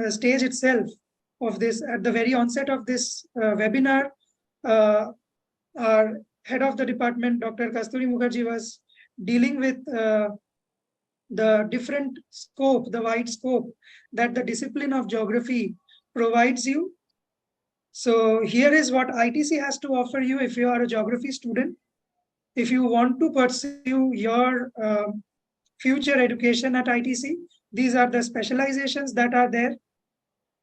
stage itself of this, at the very onset of this webinar, our head of the department, Dr. Kasturi Mukherjee, was dealing with the different scope, the wide scope that the discipline of geography provides you. So here is what ITC has to offer you if you are a geography student. If you want to pursue your future education at ITC, these are the specializations that are there.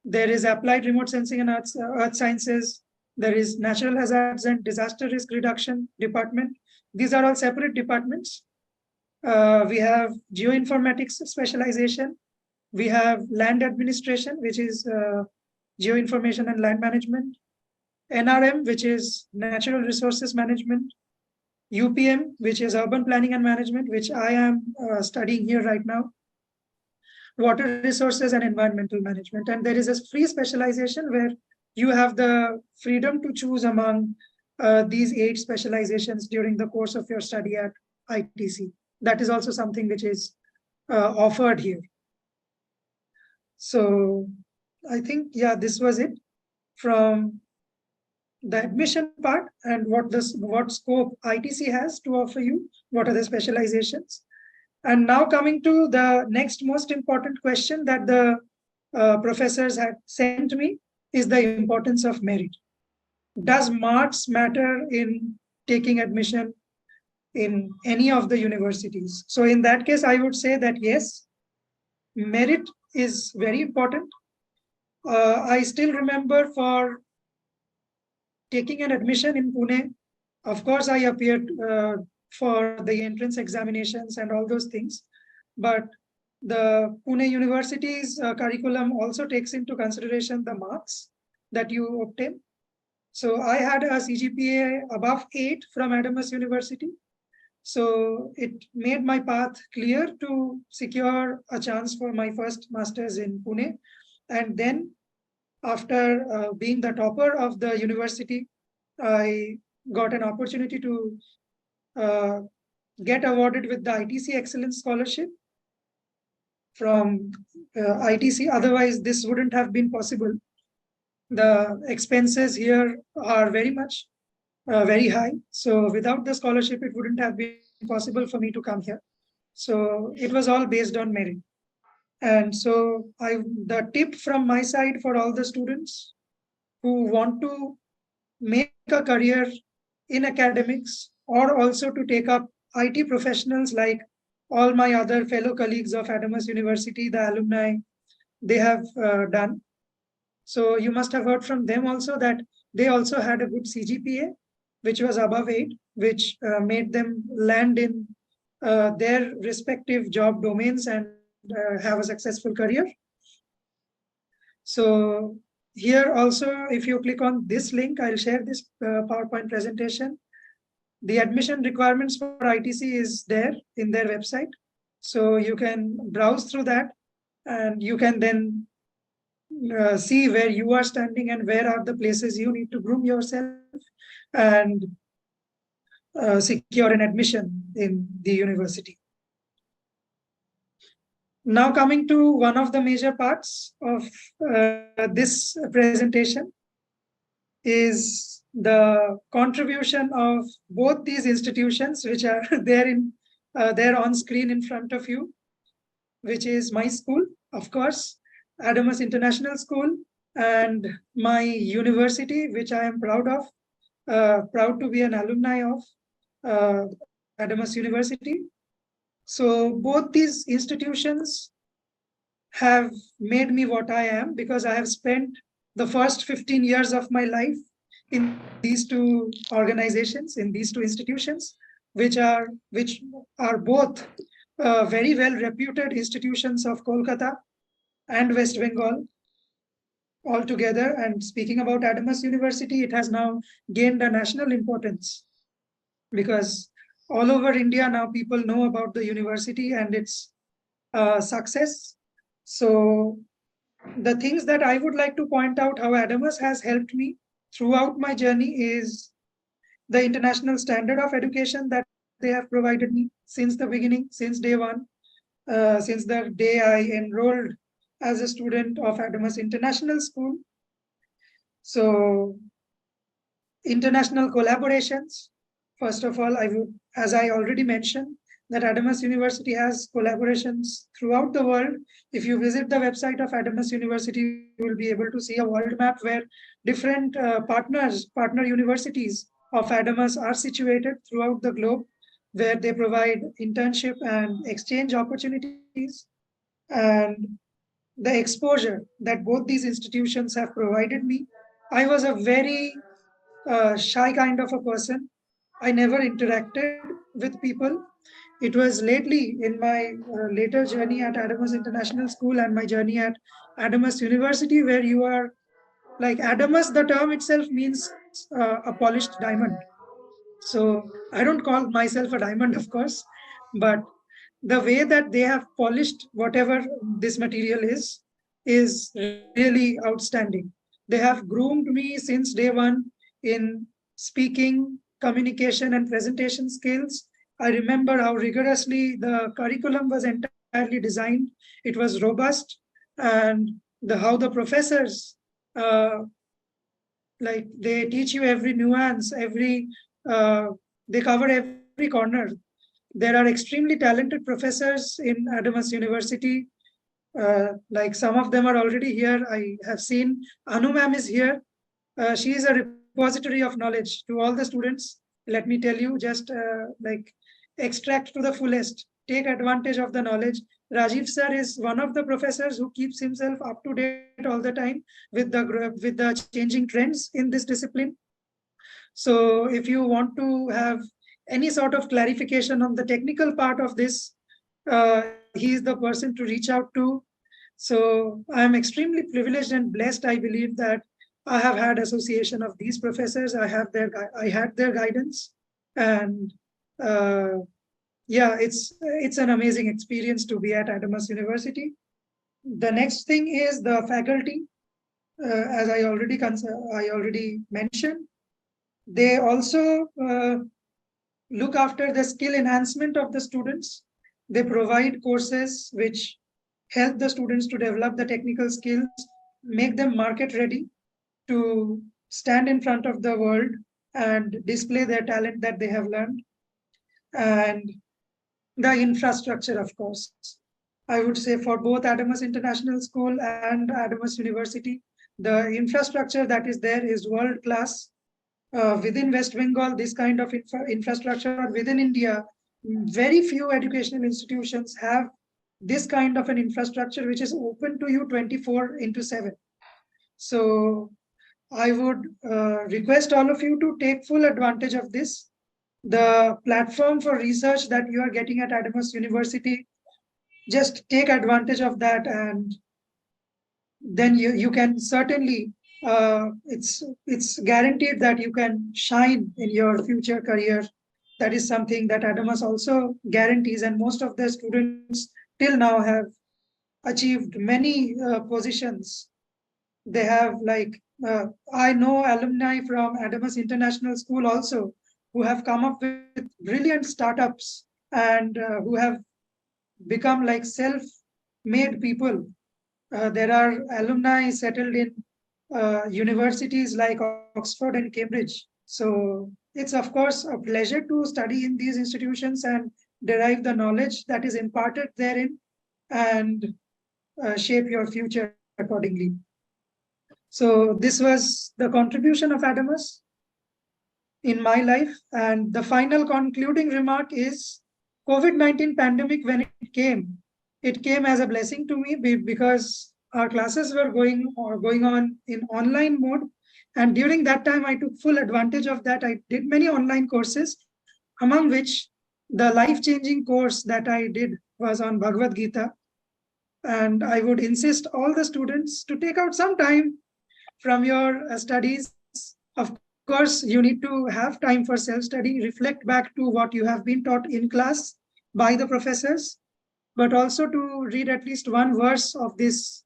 There is applied remote sensing and earth sciences. There is Natural Hazards and Disaster Risk Reduction Department. These are all separate departments. We have Geoinformatics specialization. We have Land Administration, which is Geoinformation and Land Management. NRM, which is Natural Resources Management. UPM, which is Urban Planning and Management, which I am studying here right now. Water Resources and Environmental Management. And there is a free specialization where you have the freedom to choose among these 8 specializations during the course of your study at ITC. That is also something which is offered here. So I think, yeah, this was it from the admission part and what scope ITC has to offer you, what are the specializations. And now coming to the next most important question that the professors had sent me is the importance of merit. Does marks matter in taking admission in any of the universities? So in that case, I would say that yes, merit is very important. I still remember for taking an admission in Pune, of course, I appeared for the entrance examinations and all those things. But the Pune University's curriculum also takes into consideration the marks that you obtain. So I had a CGPA above 8 from Adamas University. So it made my path clear to secure a chance for my first master's in Pune. And then after being the topper of the university, I got an opportunity to get awarded with the ITC Excellence Scholarship from ITC. Otherwise, this wouldn't have been possible. The expenses here are very much very high. So without the scholarship, it wouldn't have been possible for me to come here. So it was all based on merit. And so the tip from my side for all the students who want to make a career in academics or also to take up IT professionals like all my other fellow colleagues of Adamas University, the alumni, they have done. So you must have heard from them also that they also had a good CGPA, which was above 8, which made them land in their respective job domains and have a successful career. So here also, if you click on this link, I'll share this PowerPoint presentation. The admission requirements for ITC is there in their website. So you can browse through that and you can then see where you are standing and where are the places you need to groom yourself and secure an admission in the university. Now coming to one of the major parts of this presentation is the contribution of both these institutions, which are there on screen in front of you, which is my school, of course, Adamas International School, and my university, which I am proud of, proud to be an alumni of Adamas University. So both these institutions have made me what I am because I have spent the first 15 years of my life in these 2 organizations, in these 2 institutions, which are both very well reputed institutions of Kolkata and West Bengal altogether. And speaking about Adamas University, it has now gained a national importance because all over India now people know about the university and its success. So the things that I would like to point out how Adamas has helped me throughout my journey is the international standard of education that they have provided me since the beginning, since day one, since the day I enrolled as a student of Adamas International School. So international collaborations. First of all, I would, as I already mentioned, that Adamas University has collaborations throughout the world. If you visit the website of Adamas University, you will be able to see a world map where different partner universities of Adamas are situated throughout the globe, where they provide internship and exchange opportunities. And the exposure that both these institutions have provided me, I was a very shy kind of a person. I never interacted with people. It was lately in my later journey at Adamas International School and my journey at Adamas University, where you are like Adamas, the term itself means a polished diamond. So I don't call myself a diamond, of course, but the way that they have polished whatever this material is really outstanding. They have groomed me since day one in speaking, communication, and presentation skills. I remember how rigorously the curriculum was entirely designed. It was robust, and how the professors like they teach you every nuance, they cover every corner. There are extremely talented professors in Adamas University. Like some of them are already here. I have seen Anu ma'am is here. She is a repository of knowledge to all the students. Let me tell you, just like extract to the fullest, take advantage of the knowledge. Rajiv sir is one of the professors who keeps himself up to date all the time with the changing trends in this discipline. So if you want to have any sort of clarification on the technical part of this, he is the person to reach out to. So I am extremely privileged and blessed. I believe that I have had association of these professors. I had their guidance, and yeah, it's an amazing experience to be at Adamas University. The next thing is the faculty. As I already mentioned, they also look after the skill enhancement of the students. They provide courses which help the students to develop the technical skills, make them market ready to stand in front of the world and display their talent that they have learned. And the infrastructure, of course. I would say for both Adamas International School and Adamas University, the infrastructure that is there is world class. Within West Bengal, this kind of infrastructure, within India, very few educational institutions have this kind of an infrastructure which is open to you 24/7. So I would request all of you to take full advantage of this. The platform for research that you are getting at Adamas University, just take advantage of that, and then you can certainly, it's guaranteed that you can shine in your future career. That is something that Adamas also guarantees, and most of the students till now have achieved many positions. They have I know alumni from Adamas International School also who have come up with brilliant startups and who have become like self-made people. There are alumni settled in universities like Oxford and Cambridge. So it's of course a pleasure to study in these institutions and derive the knowledge that is imparted therein and shape your future accordingly. So this was the contribution of Adamas in my life. And the final concluding remark is COVID-19 pandemic, when it came as a blessing to me because our classes were going on in online mode. And during that time, I took full advantage of that. I did many online courses, among which the life-changing course that I did was on Bhagavad Gita. And I would insist all the students to take out some time from your studies. Of course, you need to have time for self-study, reflect back to what you have been taught in class by the professors, but also to read at least one verse of this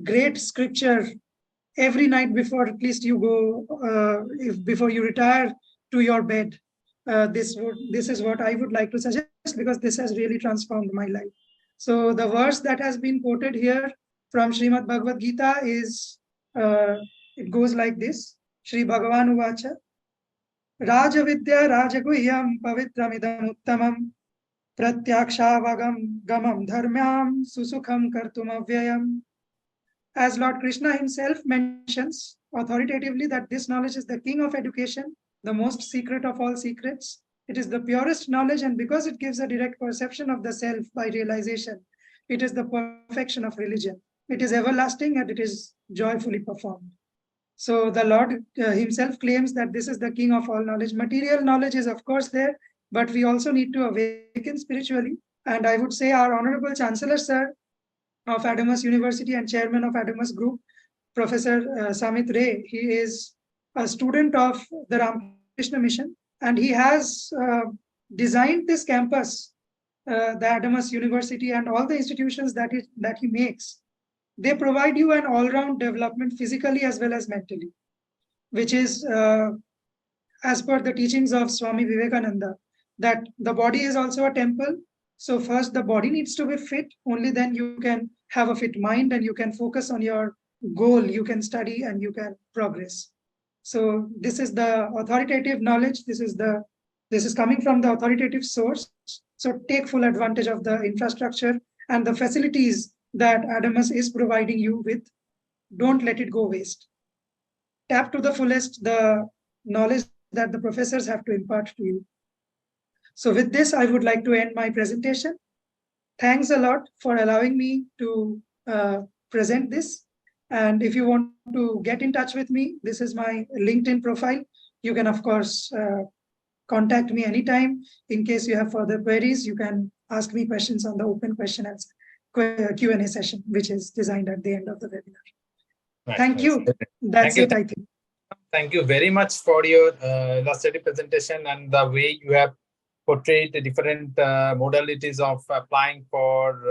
great scripture every night before at least you go, before you retire to your bed. This is what I would like to suggest, because this has really transformed my life. So the verse that has been quoted here from Srimad Bhagavad Gita is, it goes like this: Shri Bhagavan Uvacha, Rajavidya Rajaguhyam Pavitramidam Uttamam Pratyakshavagamam Dharmyam Susukham Kartum Avyayam. As Lord Krishna himself mentions authoritatively that this knowledge is the king of education, the most secret of all secrets. It is the purest knowledge, and because it gives a direct perception of the self by realization, it is the perfection of religion. It is everlasting and it is joyfully performed. So the Lord himself claims that this is the king of all knowledge. Material knowledge is of course there, but we also need to awaken spiritually. And I would say our Honorable Chancellor, sir, of Adamas University and chairman of Adamas Group, Professor Samit Ray, he is a student of the Ramakrishna Mission, and he has designed this campus, the Adamas University, and all the institutions that he makes. They provide you an all-round development physically as well as mentally, which is as per the teachings of Swami Vivekananda, that the body is also a temple. So first the body needs to be fit, only then you can have a fit mind and you can focus on your goal, you can study and you can progress. So this is the authoritative knowledge, this is coming from the authoritative source. So take full advantage of the infrastructure and the facilities that Adamas is providing you with. Don't let it go waste. Tap to the fullest the knowledge that the professors have to impart to you. So with this, I would like to end my presentation. Thanks a lot for allowing me to present this. And if you want to get in touch with me, this is my LinkedIn profile. You can, of course, contact me anytime. In case you have further queries, you can ask me questions on the open question and Q&A session, which is designed at the end of the webinar. Nice, Thank nice. you. That's Thank it, you. I think. Thank you very much for your illustrative presentation and the way you have portrayed the different modalities of applying for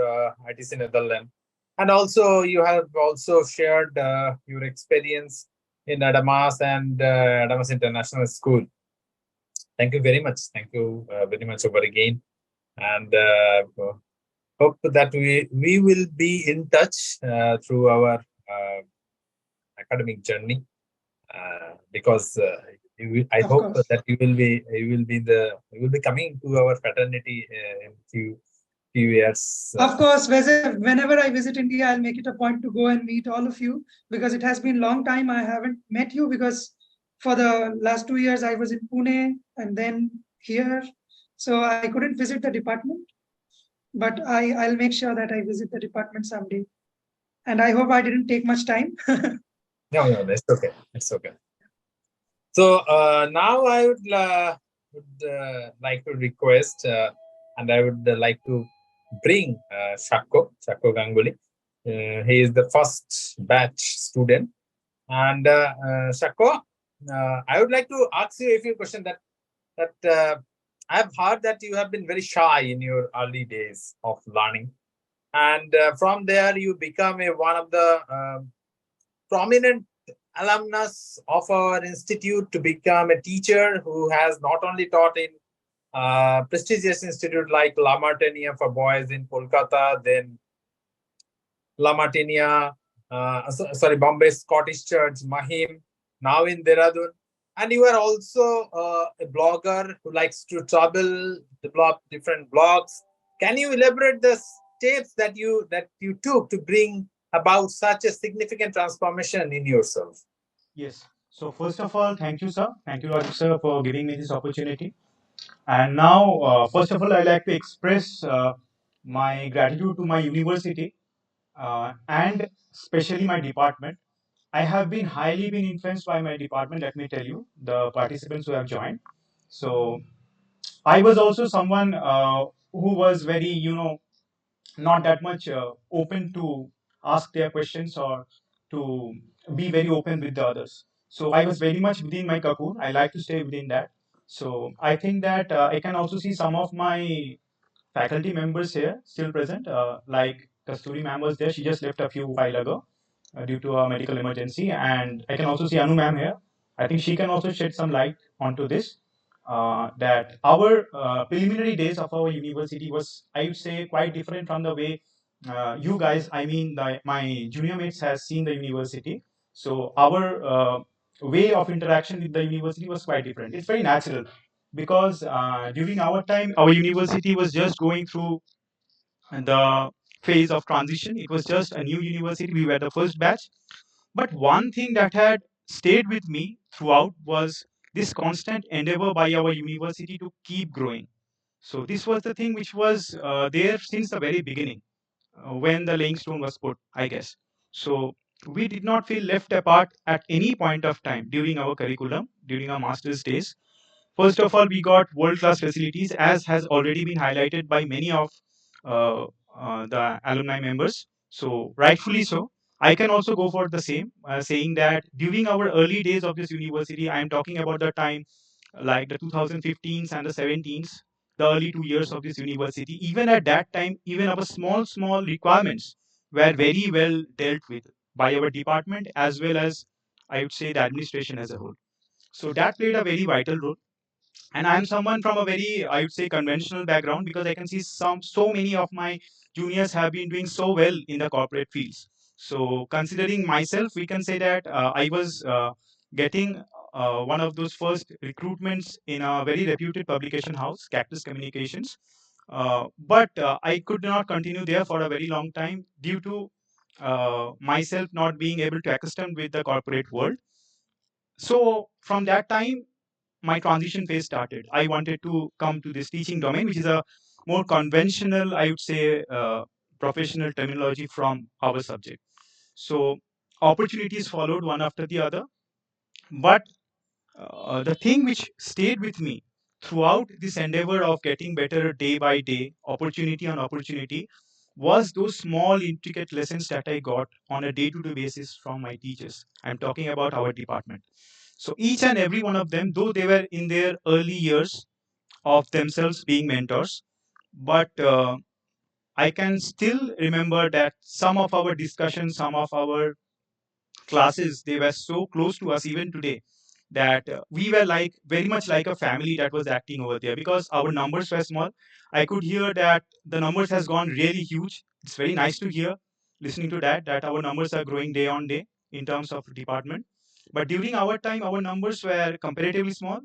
ITC Netherlands. And also you have also shared your experience in Adamas and Adamas International School. Thank you very much. Thank you very much over again. And hope that we will be in touch through our academic journey. Because I hope that you will be coming to our fraternity in few years. Of course, whenever I visit India, I'll make it a point to go and meet all of you, because it has been a long time I haven't met you, because for the last 2 years I was in Pune and then here, so I couldn't visit the department, but I'll make sure that I visit the department someday. And I hope I didn't take much time. No, that's okay. It's okay. So now I would like to request, and I would like to bring Shakko Ganguly. He is the first batch student. And Shakko, I would like to ask you a few questions that I've heard that you have been very shy in your early days of learning. And from there, you become one of the prominent alumnus of our institute to become a teacher who has not only taught in prestigious institute like La Martinia for boys in Kolkata, then La Martinia, Bombay Scottish Church, Mahim, now in Dehradun. And you are also a blogger who likes to travel, develop different blogs. Can you elaborate the steps that you took to bring about such a significant transformation in yourself? Yes. So first of all, thank you, sir. Thank you, Raj sir, for giving me this opportunity. And now, first of all, I like to express my gratitude to my university and especially my department. I have been highly been influenced by my department. Let me tell you, the participants who have joined. So I was also someone who was very, not that much open to ask their questions or to be very open with the others. So I was very much within my cocoon. I like to stay within that. So I think that I can also see some of my faculty members here still present, like Kasturi ma'am was there. She just left a few while ago due to a medical emergency. And I can also see Anu ma'am here. I think she can also shed some light onto this. That our preliminary days of our university was, I would say, quite different from the way you guys, I mean, my junior mates has seen the university. So our way of interaction with the university was quite different. It's very natural because during our time, our university was just going through the phase of transition. It was just a new university. We were the first batch. But one thing that had stayed with me throughout was this constant endeavor by our university to keep growing. So this was the thing which was there since the very beginning, when the laying stone was put, I guess. So we did not feel left apart at any point of time during our curriculum, during our master's days. First of all, we got world-class facilities, as has already been highlighted by many of uh, the alumni members. So, rightfully so. I can also go for the same, saying that during our early days of this university, I am talking about the time like the 2015s and the 17s, the early 2 years of this university. Even at that time, even our small requirements were very well dealt with by our department as well as, I would say, the administration as a whole. So that played a very vital role. And I'm someone from a very, I would say, conventional background, because I can see so many of my juniors have been doing so well in the corporate fields. So considering myself, we can say that I was getting one of those first recruitments in a very reputed publication house, Cactus Communications. But I could not continue there for a very long time due to myself not being able to accustom with the corporate world. So from that time, my transition phase started. I wanted to come to this teaching domain, which is a more conventional, I would say, professional terminology from our subject. So opportunities followed one after the other. But the thing which stayed with me throughout this endeavor of getting better day by day, opportunity on opportunity, was those small, intricate lessons that I got on a day to day basis from my teachers. I'm talking about our department. So each and every one of them, though they were in their early years of themselves being mentors, but I can still remember that some of our discussions, some of our classes, they were so close to us even today that we were like very much like a family that was acting over there, because our numbers were small. I could hear that the numbers has gone really huge. It's very nice to hear, listening to that our numbers are growing day on day in terms of department. But during our time, our numbers were comparatively small,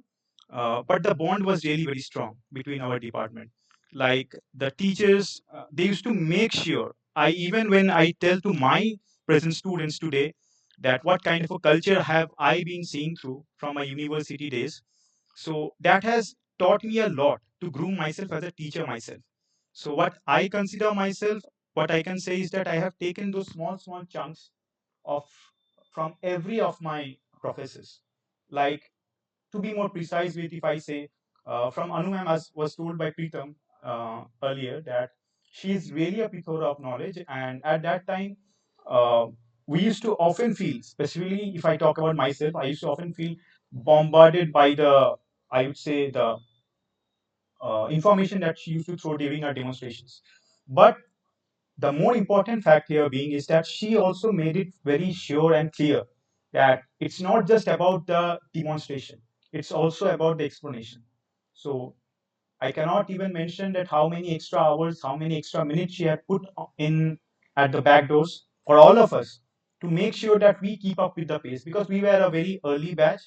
but the bond was really very strong between our department. Like the teachers, they used to make sure, I even when I tell to my present students today that what kind of a culture have I been seeing through from my university days. So that has taught me a lot to groom myself as a teacher myself. So what I consider myself, what I can say is that I have taken those small chunks of from every of my professors. Like, to be more precise with, if I say from Anu ma'am, as was told by Pritam earlier, that she is really a plethora of knowledge. And at that time, uh, we used to often feel, especially if I talk about myself, I used to often feel bombarded by the, I would say, the information that she used to throw during her demonstrations. But the more important fact here being is that she also made it very sure and clear that it's not just about the demonstration, it's also about the explanation. So I cannot even mention that how many extra hours, how many extra minutes she had put in at the back doors for all of us to make sure that we keep up with the pace, because we were a very early batch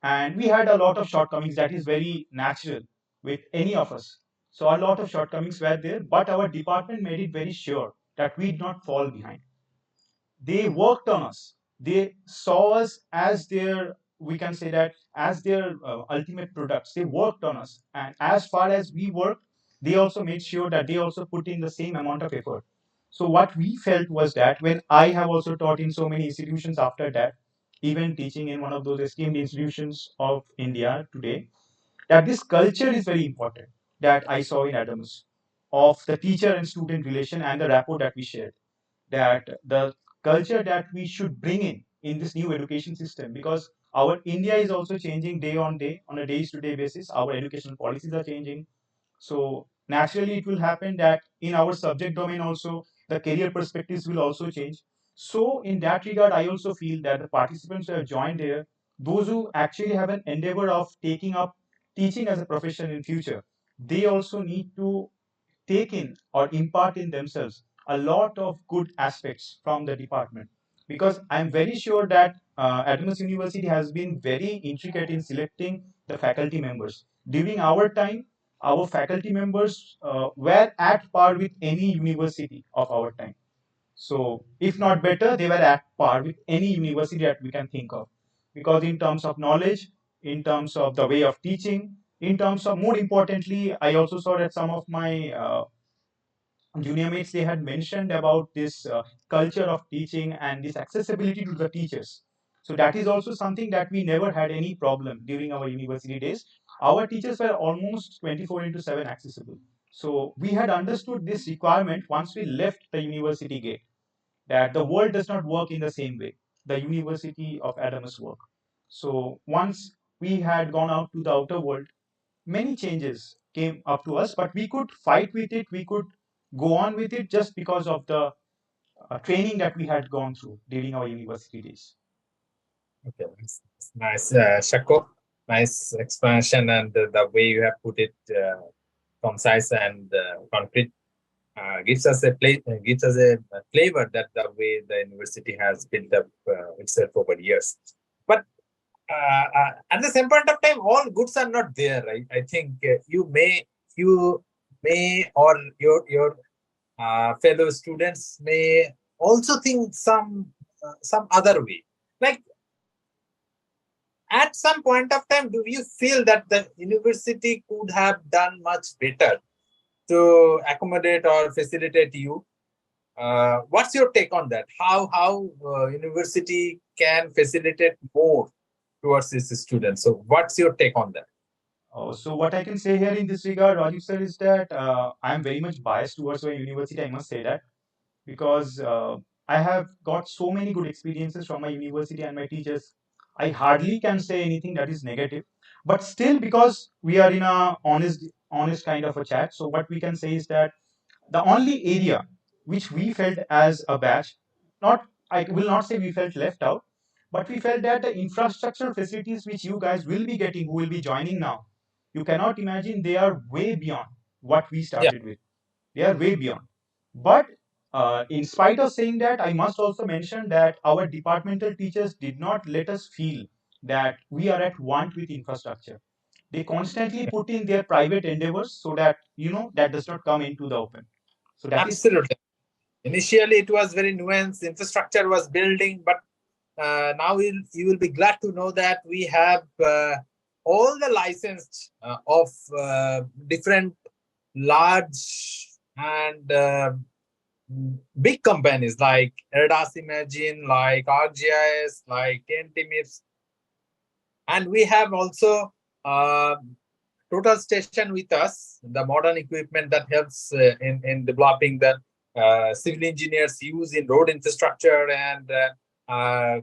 and we had a lot of shortcomings. That is very natural with any of us. So a lot of shortcomings were there, but our department made it very sure that we did not fall behind. They worked on us. They saw us as their, we can say that, as their ultimate products. They worked on us, and as far as we worked, they also made sure that they also put in the same amount of effort. So what we felt was that when I have also taught in so many institutions after that, even teaching in one of those esteemed institutions of India today, that this culture is very important, that I saw in Adamas, of the teacher and student relation and the rapport that we shared, that the culture that we should bring in this new education system, because our India is also changing day on day, on a days to day basis. Our educational policies are changing. So naturally it will happen that in our subject domain also the career perspectives will also change. So in that regard, I also feel that the participants who have joined here, those who actually have an endeavor of taking up teaching as a profession in future, they also need to take in or impart in themselves a lot of good aspects from the department, because I'm very sure that Adamas University has been very intricate in selecting the faculty members. During our time, our faculty members were at par with any university of our time. So, if not better, they were at par with any university that we can think of. Because in terms of knowledge, in terms of the way of teaching, in terms of, more importantly, I also saw that some of my junior mates, they had mentioned about this culture of teaching and this accessibility to the teachers. So that is also something that we never had any problem during our university days. Our teachers were almost 24 into 7 accessible. So we had understood this requirement once we left the university gate, that the world does not work in the same way the University of Adamas work. So once we had gone out to the outer world, many changes came up to us, but we could fight with it, we could go on with it just because of the training that we had gone through during our university days. Okay, nice, Shako. Nice explanation, and the way you have put it, concise and concrete, gives us a flavor that the way the university has built up itself over years. But at the same point of time, all goods are not there, right? I think you may or your fellow students may also think some other way. Like, at some point of time, do you feel that the university could have done much better to accommodate or facilitate you? What's your take on that? How university can facilitate more towards its students? So what's your take on that? So what I can say here in this regard, Rajiv sir, is that I am very much biased towards our university. I must say that because I have got so many good experiences from my university and my teachers. I hardly can say anything that is negative, but still, because we are in a honest kind of a chat, so what we can say is that the only area which we felt as a batch, not I will not say we felt left out, but we felt that the infrastructure facilities which you guys will be getting, who will be joining now, you cannot imagine, they are way beyond what we Yeah, started with. They are way beyond. But in spite of saying that, I must also mention that our departmental teachers did not let us feel that we are at want with infrastructure. They constantly put in their private endeavors so that that does not come into the open. So that is absolutely. Initially, it was very nuanced. Infrastructure was building, but now you will be glad to know that we have all the licensed of different large and big companies like Adamas Imagine, like ArcGIS, like TNT, and we have also Total Station with us, the modern equipment that helps in developing the civil engineers use in road infrastructure and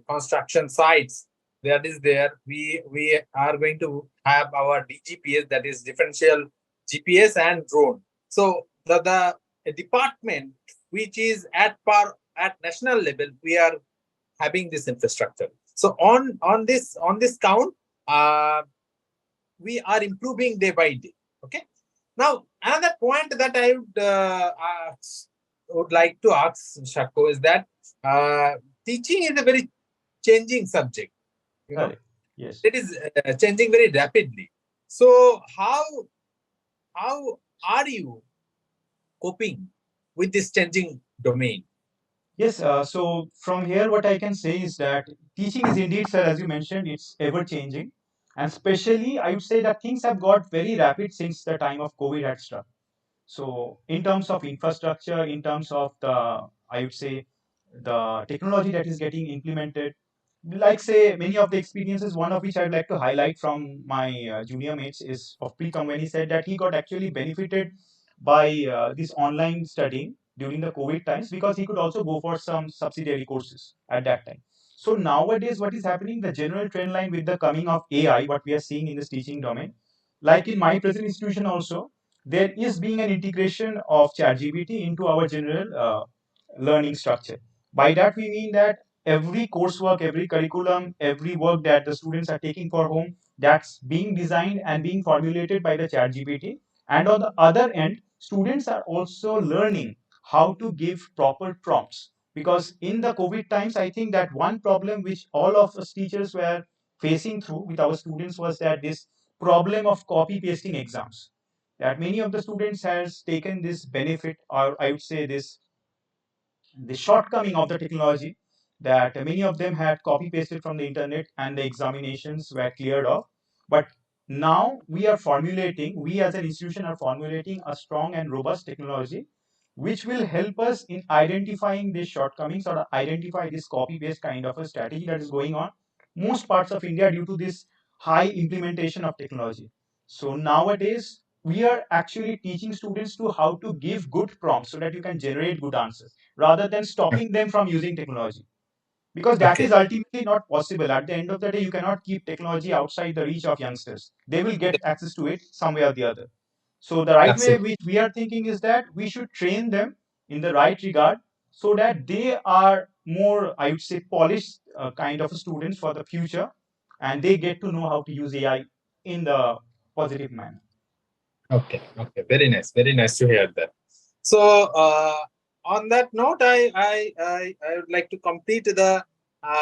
construction sites. That is there. We are going to have our DGPS, that is differential GPS and drone. So the department which is at national level, we are having this infrastructure. So on this count, we are improving day by day. Okay. Now, another point that I would like to ask Shako is that teaching is a very changing subject. Yes. It is changing very rapidly. So how are you coping with this changing domain? Yes, so from here, what I can say is that teaching is indeed, sir, as you mentioned, it's ever changing. And especially, I would say that things have got very rapid since the time of COVID had struck. So, in terms of infrastructure, in terms of I would say, the technology that is getting implemented, like say many of the experiences, one of which I'd like to highlight from my junior mates is of Preetham, when he said that he got actually benefited by this online studying during the COVID times because he could also go for some subsidiary courses at that time. So nowadays, what is happening, the general trend line with the coming of AI, what we are seeing in this teaching domain, like in my present institution also, there is being an integration of ChatGPT into our general learning structure. By that we mean that every coursework, every curriculum, every work that the students are taking for home, that's being designed and being formulated by the ChatGPT. And on the other end, students are also learning how to give proper prompts. Because in the COVID times, I think that one problem which all of us teachers were facing through with our students was that this problem of copy pasting exams. That many of the students has taken this benefit, or I would say this the shortcoming of the technology, that many of them had copy pasted from the internet and the examinations were cleared off. But now we as an institution are formulating a strong and robust technology which will help us in identifying these shortcomings or identify this copy paste kind of a strategy that is going on most parts of India due to this high implementation of technology. So nowadays we are actually teaching students to how to give good prompts so that you can generate good answers rather than stopping them from using technology, because that Okay. is ultimately not possible. At the end of the day, you cannot keep technology outside the reach of youngsters. They will get access to it some way or the other. So the right way Absolutely. which we are thinking is that we should train them in the right regard so that they are more, I would say, polished kind of students for the future, and they get to know how to use AI in the positive manner. Okay. Okay. Very nice. Very nice to hear that. So, on that note, I would like to complete the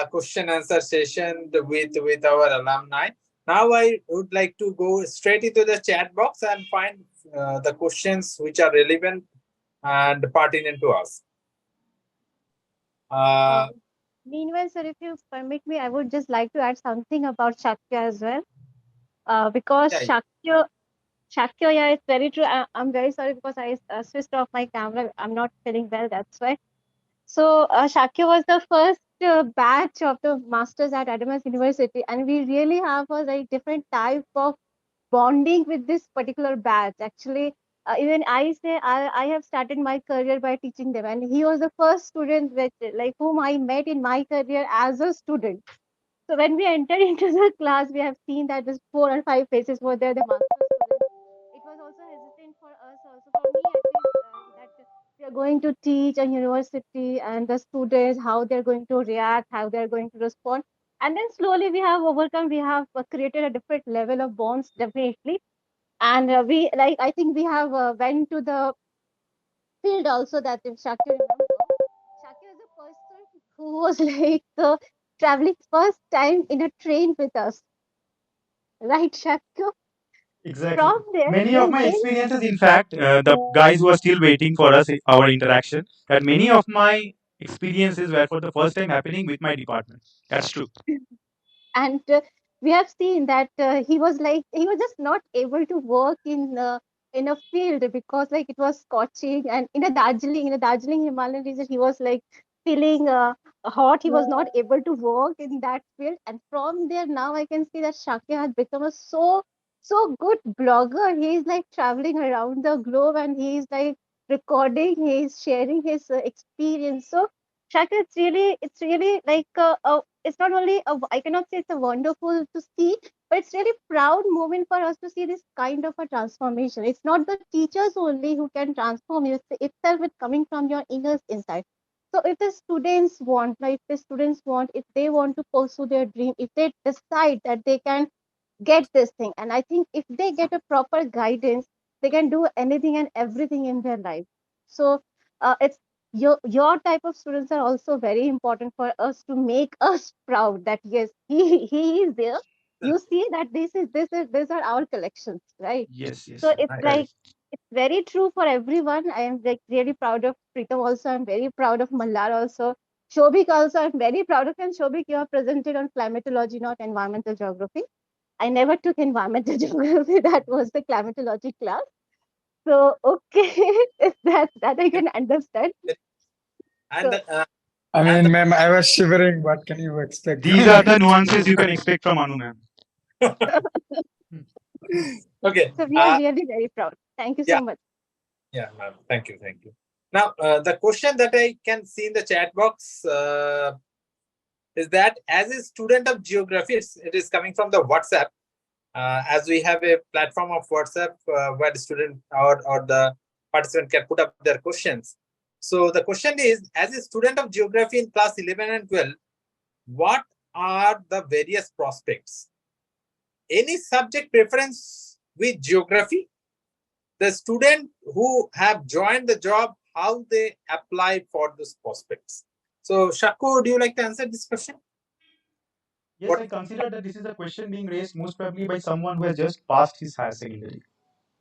question answer session with our alumni. Now, I would like to go straight into the chat box and find the questions which are relevant and pertinent to us. Meanwhile, sir, if you permit me, I would just like to add something about Shakya as well. Because Yeah. Shakya, yeah, it's very true. I'm very sorry because I switched off my camera. I'm not feeling well, that's why. So Shakya was the first batch of the masters at Adamas University, and we really have a very different type of bonding with this particular batch. Actually, even I say I have started my career by teaching them, and he was the first student with, like, whom I met in my career as a student. So when we entered into the class, we have seen that there's 4 or 5 faces were there, the master students. It was also hesitant for us, also for me at least, that we are going to teach a university and the students, how they're going to react, how they're going to respond. And then slowly we have overcome, we have created a different level of bonds, definitely. And I think we have went to the field also, that if Shakir remember. Shakir is a person who was like traveling first time in a train with us, right, Shakir? Exactly. From there, Many of we my went. experiences, in fact, the guys who are still waiting for us, our interaction, that many of my experiences were for the first time happening with my department. That's true. And we have seen that he was just not able to work in a field because like it was scorching, and in a Darjeeling Himalayan region he was like feeling hot. He was not able to work in that field, and from there now I can see that Shakya has become a so good blogger. He is like traveling around the globe, and he is like recording, he is sharing his experience. So Shakya, it's really like it's not only I cannot say it's a wonderful to see, but it's really proud moment for us to see this kind of a transformation. It's not the teachers only who can transform you, itself. It's coming from your inner inside. So if the students want, if they want to pursue their dream, if they decide that they can get this thing, and I think if they get a proper guidance, they can do anything and everything in their life. So it's your type of students are also very important for us to make us proud that yes, he is there. You see that these are our collections, right? Yes, yes, So sir. it's like Correct. it's very true for everyone. I am like really proud of Pritam also. I'm very proud of Mallar also. Shobik also, I'm very proud of him. Shobik, you are presented on climatology, not environmental geography. I never took environmental geography. That was the climatology class. So okay, that I can understand. And So I and mean, ma'am, I was shivering. What can you expect These from are me? the nuances you can expect from Anu ma'am. okay. so we are really very proud. Thank you Yeah. so much. Yeah, ma'am. Thank you. Thank you. Now, the question that I can see in the chat box is that as a student of geography, it is coming from the WhatsApp. As we have a platform of WhatsApp where the student or the participant can put up their questions. So the question is, as a student of geography in class 11 and 12, what are the various prospects? Any subject preference with geography? The student who have joined the job, how they apply for those prospects? So Shaku, do you like to answer this question? Yes, I consider that this is a question being raised most probably by someone who has just passed his higher secondary.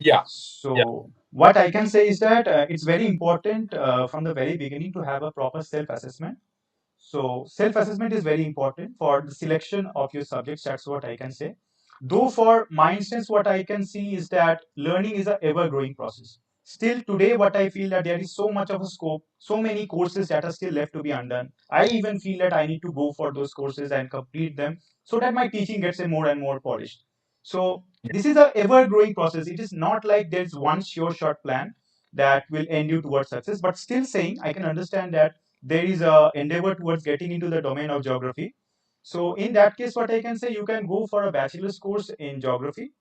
Yeah. So what I can say is that it's very important from the very beginning to have a proper self-assessment. So self-assessment is very important for the selection of your subjects. That's what I can say. Though for my instance, what I can see is that learning is a ever-growing process. still today what I feel that there is so much of a scope, so many courses that are still left to be undone. I even feel that I need to go for those courses and complete them so that my teaching gets a more and more polished. So this is a ever growing process. It is not like there's one sure shot plan that will end you towards success, but still saying I can understand that there is a endeavor towards getting into the domain of geography. So in that case, what I can say, you can go for a bachelor's course in geography,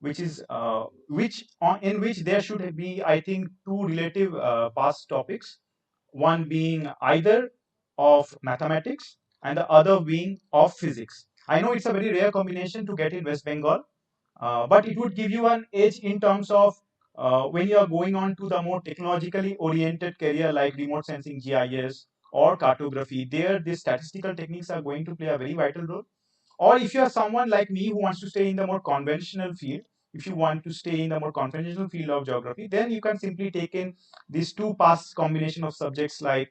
which is in which there should be, I think, two relative past topics, one being either of mathematics and the other being of physics. I know it's a very rare combination to get in West Bengal, but it would give you an edge in terms of when you are going on to the more technologically oriented career like remote sensing, GIS, or cartography. There, these statistical techniques are going to play a very vital role. Or if you are someone like me who wants to stay in the more conventional field, if you want to stay in the more conventional field of geography, then you can simply take in these two past combination of subjects like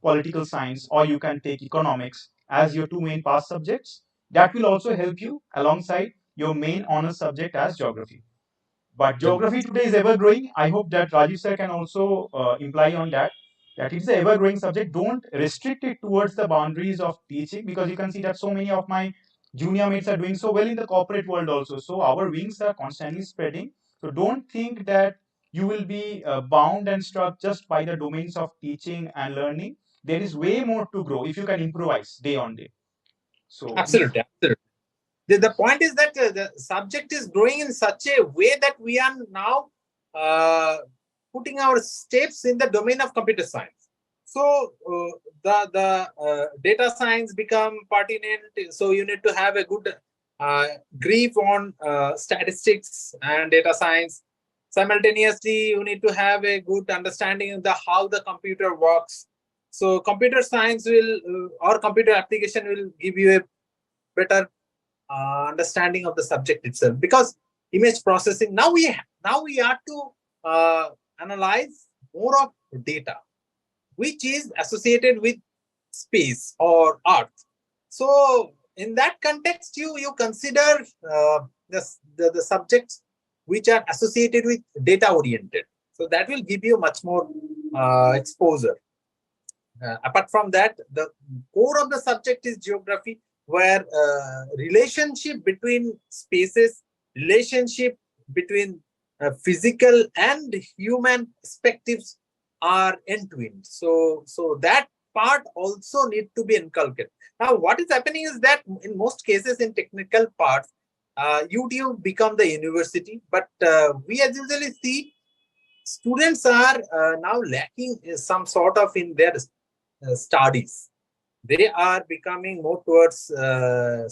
political science, or you can take economics as your two main past subjects. That will also help you alongside your main honors subject as geography. But geography today is ever growing. I hope that Rajiv sir can also imply on that, that it's an ever growing subject. Don't restrict it towards the boundaries of teaching, because you can see that so many of my junior mates are doing so well in the corporate world also. So our wings are constantly spreading. So don't think that you will be bound and struck just by the domains of teaching and learning. There is way more to grow if you can improvise day on day. So Absolutely, absolutely. The point is that the subject is growing in such a way that we are now putting our steps in the domain of computer science. So the data science become pertinent. So you need to have a good grip on statistics and data science. Simultaneously, you need to have a good understanding of how the computer works. So computer science will or computer application will give you a better understanding of the subject itself, because image processing now we have to analyze more of data which is associated with space or earth. So in that context, you consider the subjects which are associated with data oriented, so that will give you much more exposure. Apart from that, the core of the subject is geography, where relationship between spaces, relationship between physical and human perspectives are end-to-end. So that part also need to be inculcated. Now, what is happening is that in most cases in technical parts, YouTube become the university, but we as usually see students are now lacking some sort of in their studies. They are becoming more towards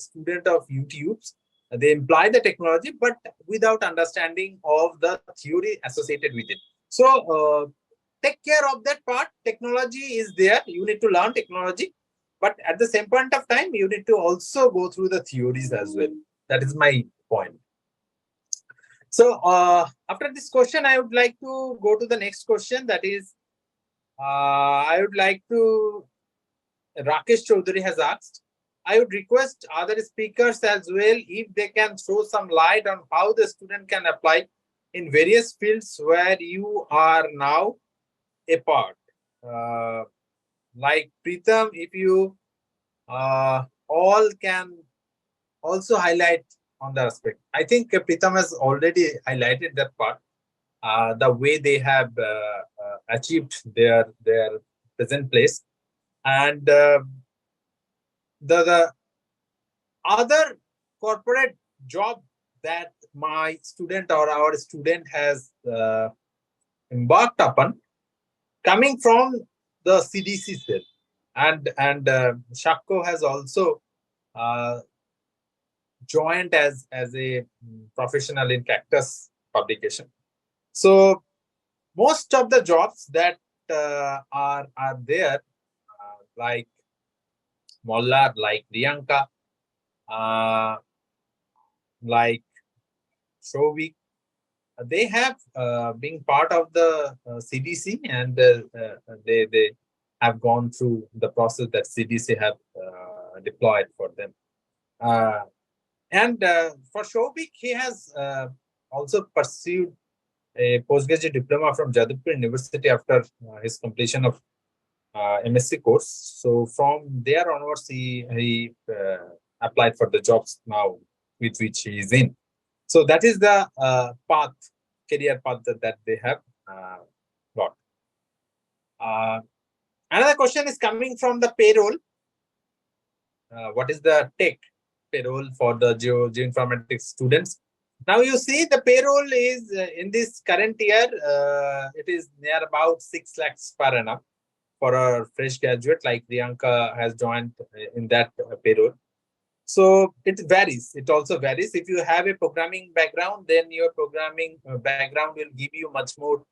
student of YouTubes. They imply the technology, but without understanding of the theory associated with it. So take care of that part. Technology is there. You need to learn technology, but at the same point of time, you need to also go through the theories as well. That is my point. So after this question, I would like to go to the next question. That is, I would like to, Rakesh Chaudhary has asked, I would request other speakers as well if they can throw some light on how the student can apply in various fields where you are now a part. Like Pritham, if you all can also highlight on the aspect. I think Pritham has already highlighted that part, the way they have achieved their present place. And the other corporate job that my student or our student has embarked upon, coming from the CDC cell, and Shakko has also joined as a professional in Cactus publication. So most of the jobs that are there, like Mollar, like Priyanka, like Shovik, they have been part of the CDC, and they have gone through the process that CDC have deployed for them. And for Shovik, he has also pursued a postgraduate diploma from Jadavpur University after his completion of M.sc course. So from there onwards, he applied for the jobs now with which he is in. So that is the career path that they have got. Another question is coming from the payroll. What is the tech payroll for the Geoinformatics students? Now you see the payroll is in this current year, it is near about 6 lakhs per annum for a fresh graduate like Priyanka has joined in that payroll. So it varies. It also varies. If you have a programming background, then your programming background will give you much more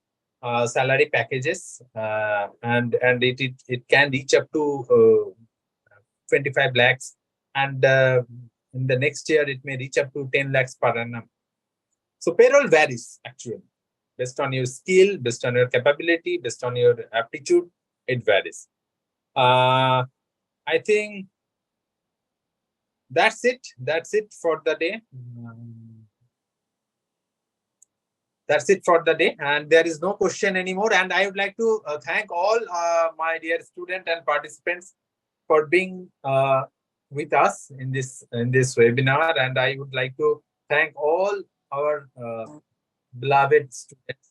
salary packages, and it can reach up to 25 lakhs, and in the next year it may reach up to 10 lakhs per annum. So payroll varies actually based on your skill, based on your capability, based on your aptitude. It varies. I think that's it. That's it for the day. That's it for the day, and there is no question anymore. And I would like to thank all my dear students and participants for being with us in this webinar. And I would like to thank all our beloved students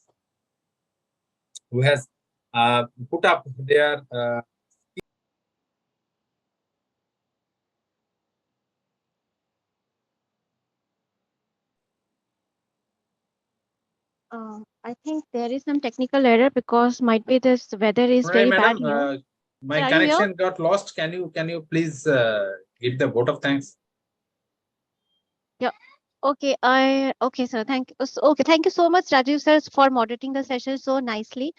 who has put up their I think there is some technical error because might be this weather is very bad madam, here. my Sir, are you here? connection got lost. Can you please give the vote of thanks? Okay, okay, sir. Thank you. Okay, thank you so much, Rajiv sir, for moderating the session so nicely.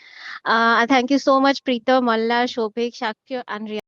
Thank you so much, Preeta, Malla, Shobhik, Shakya, and Riya.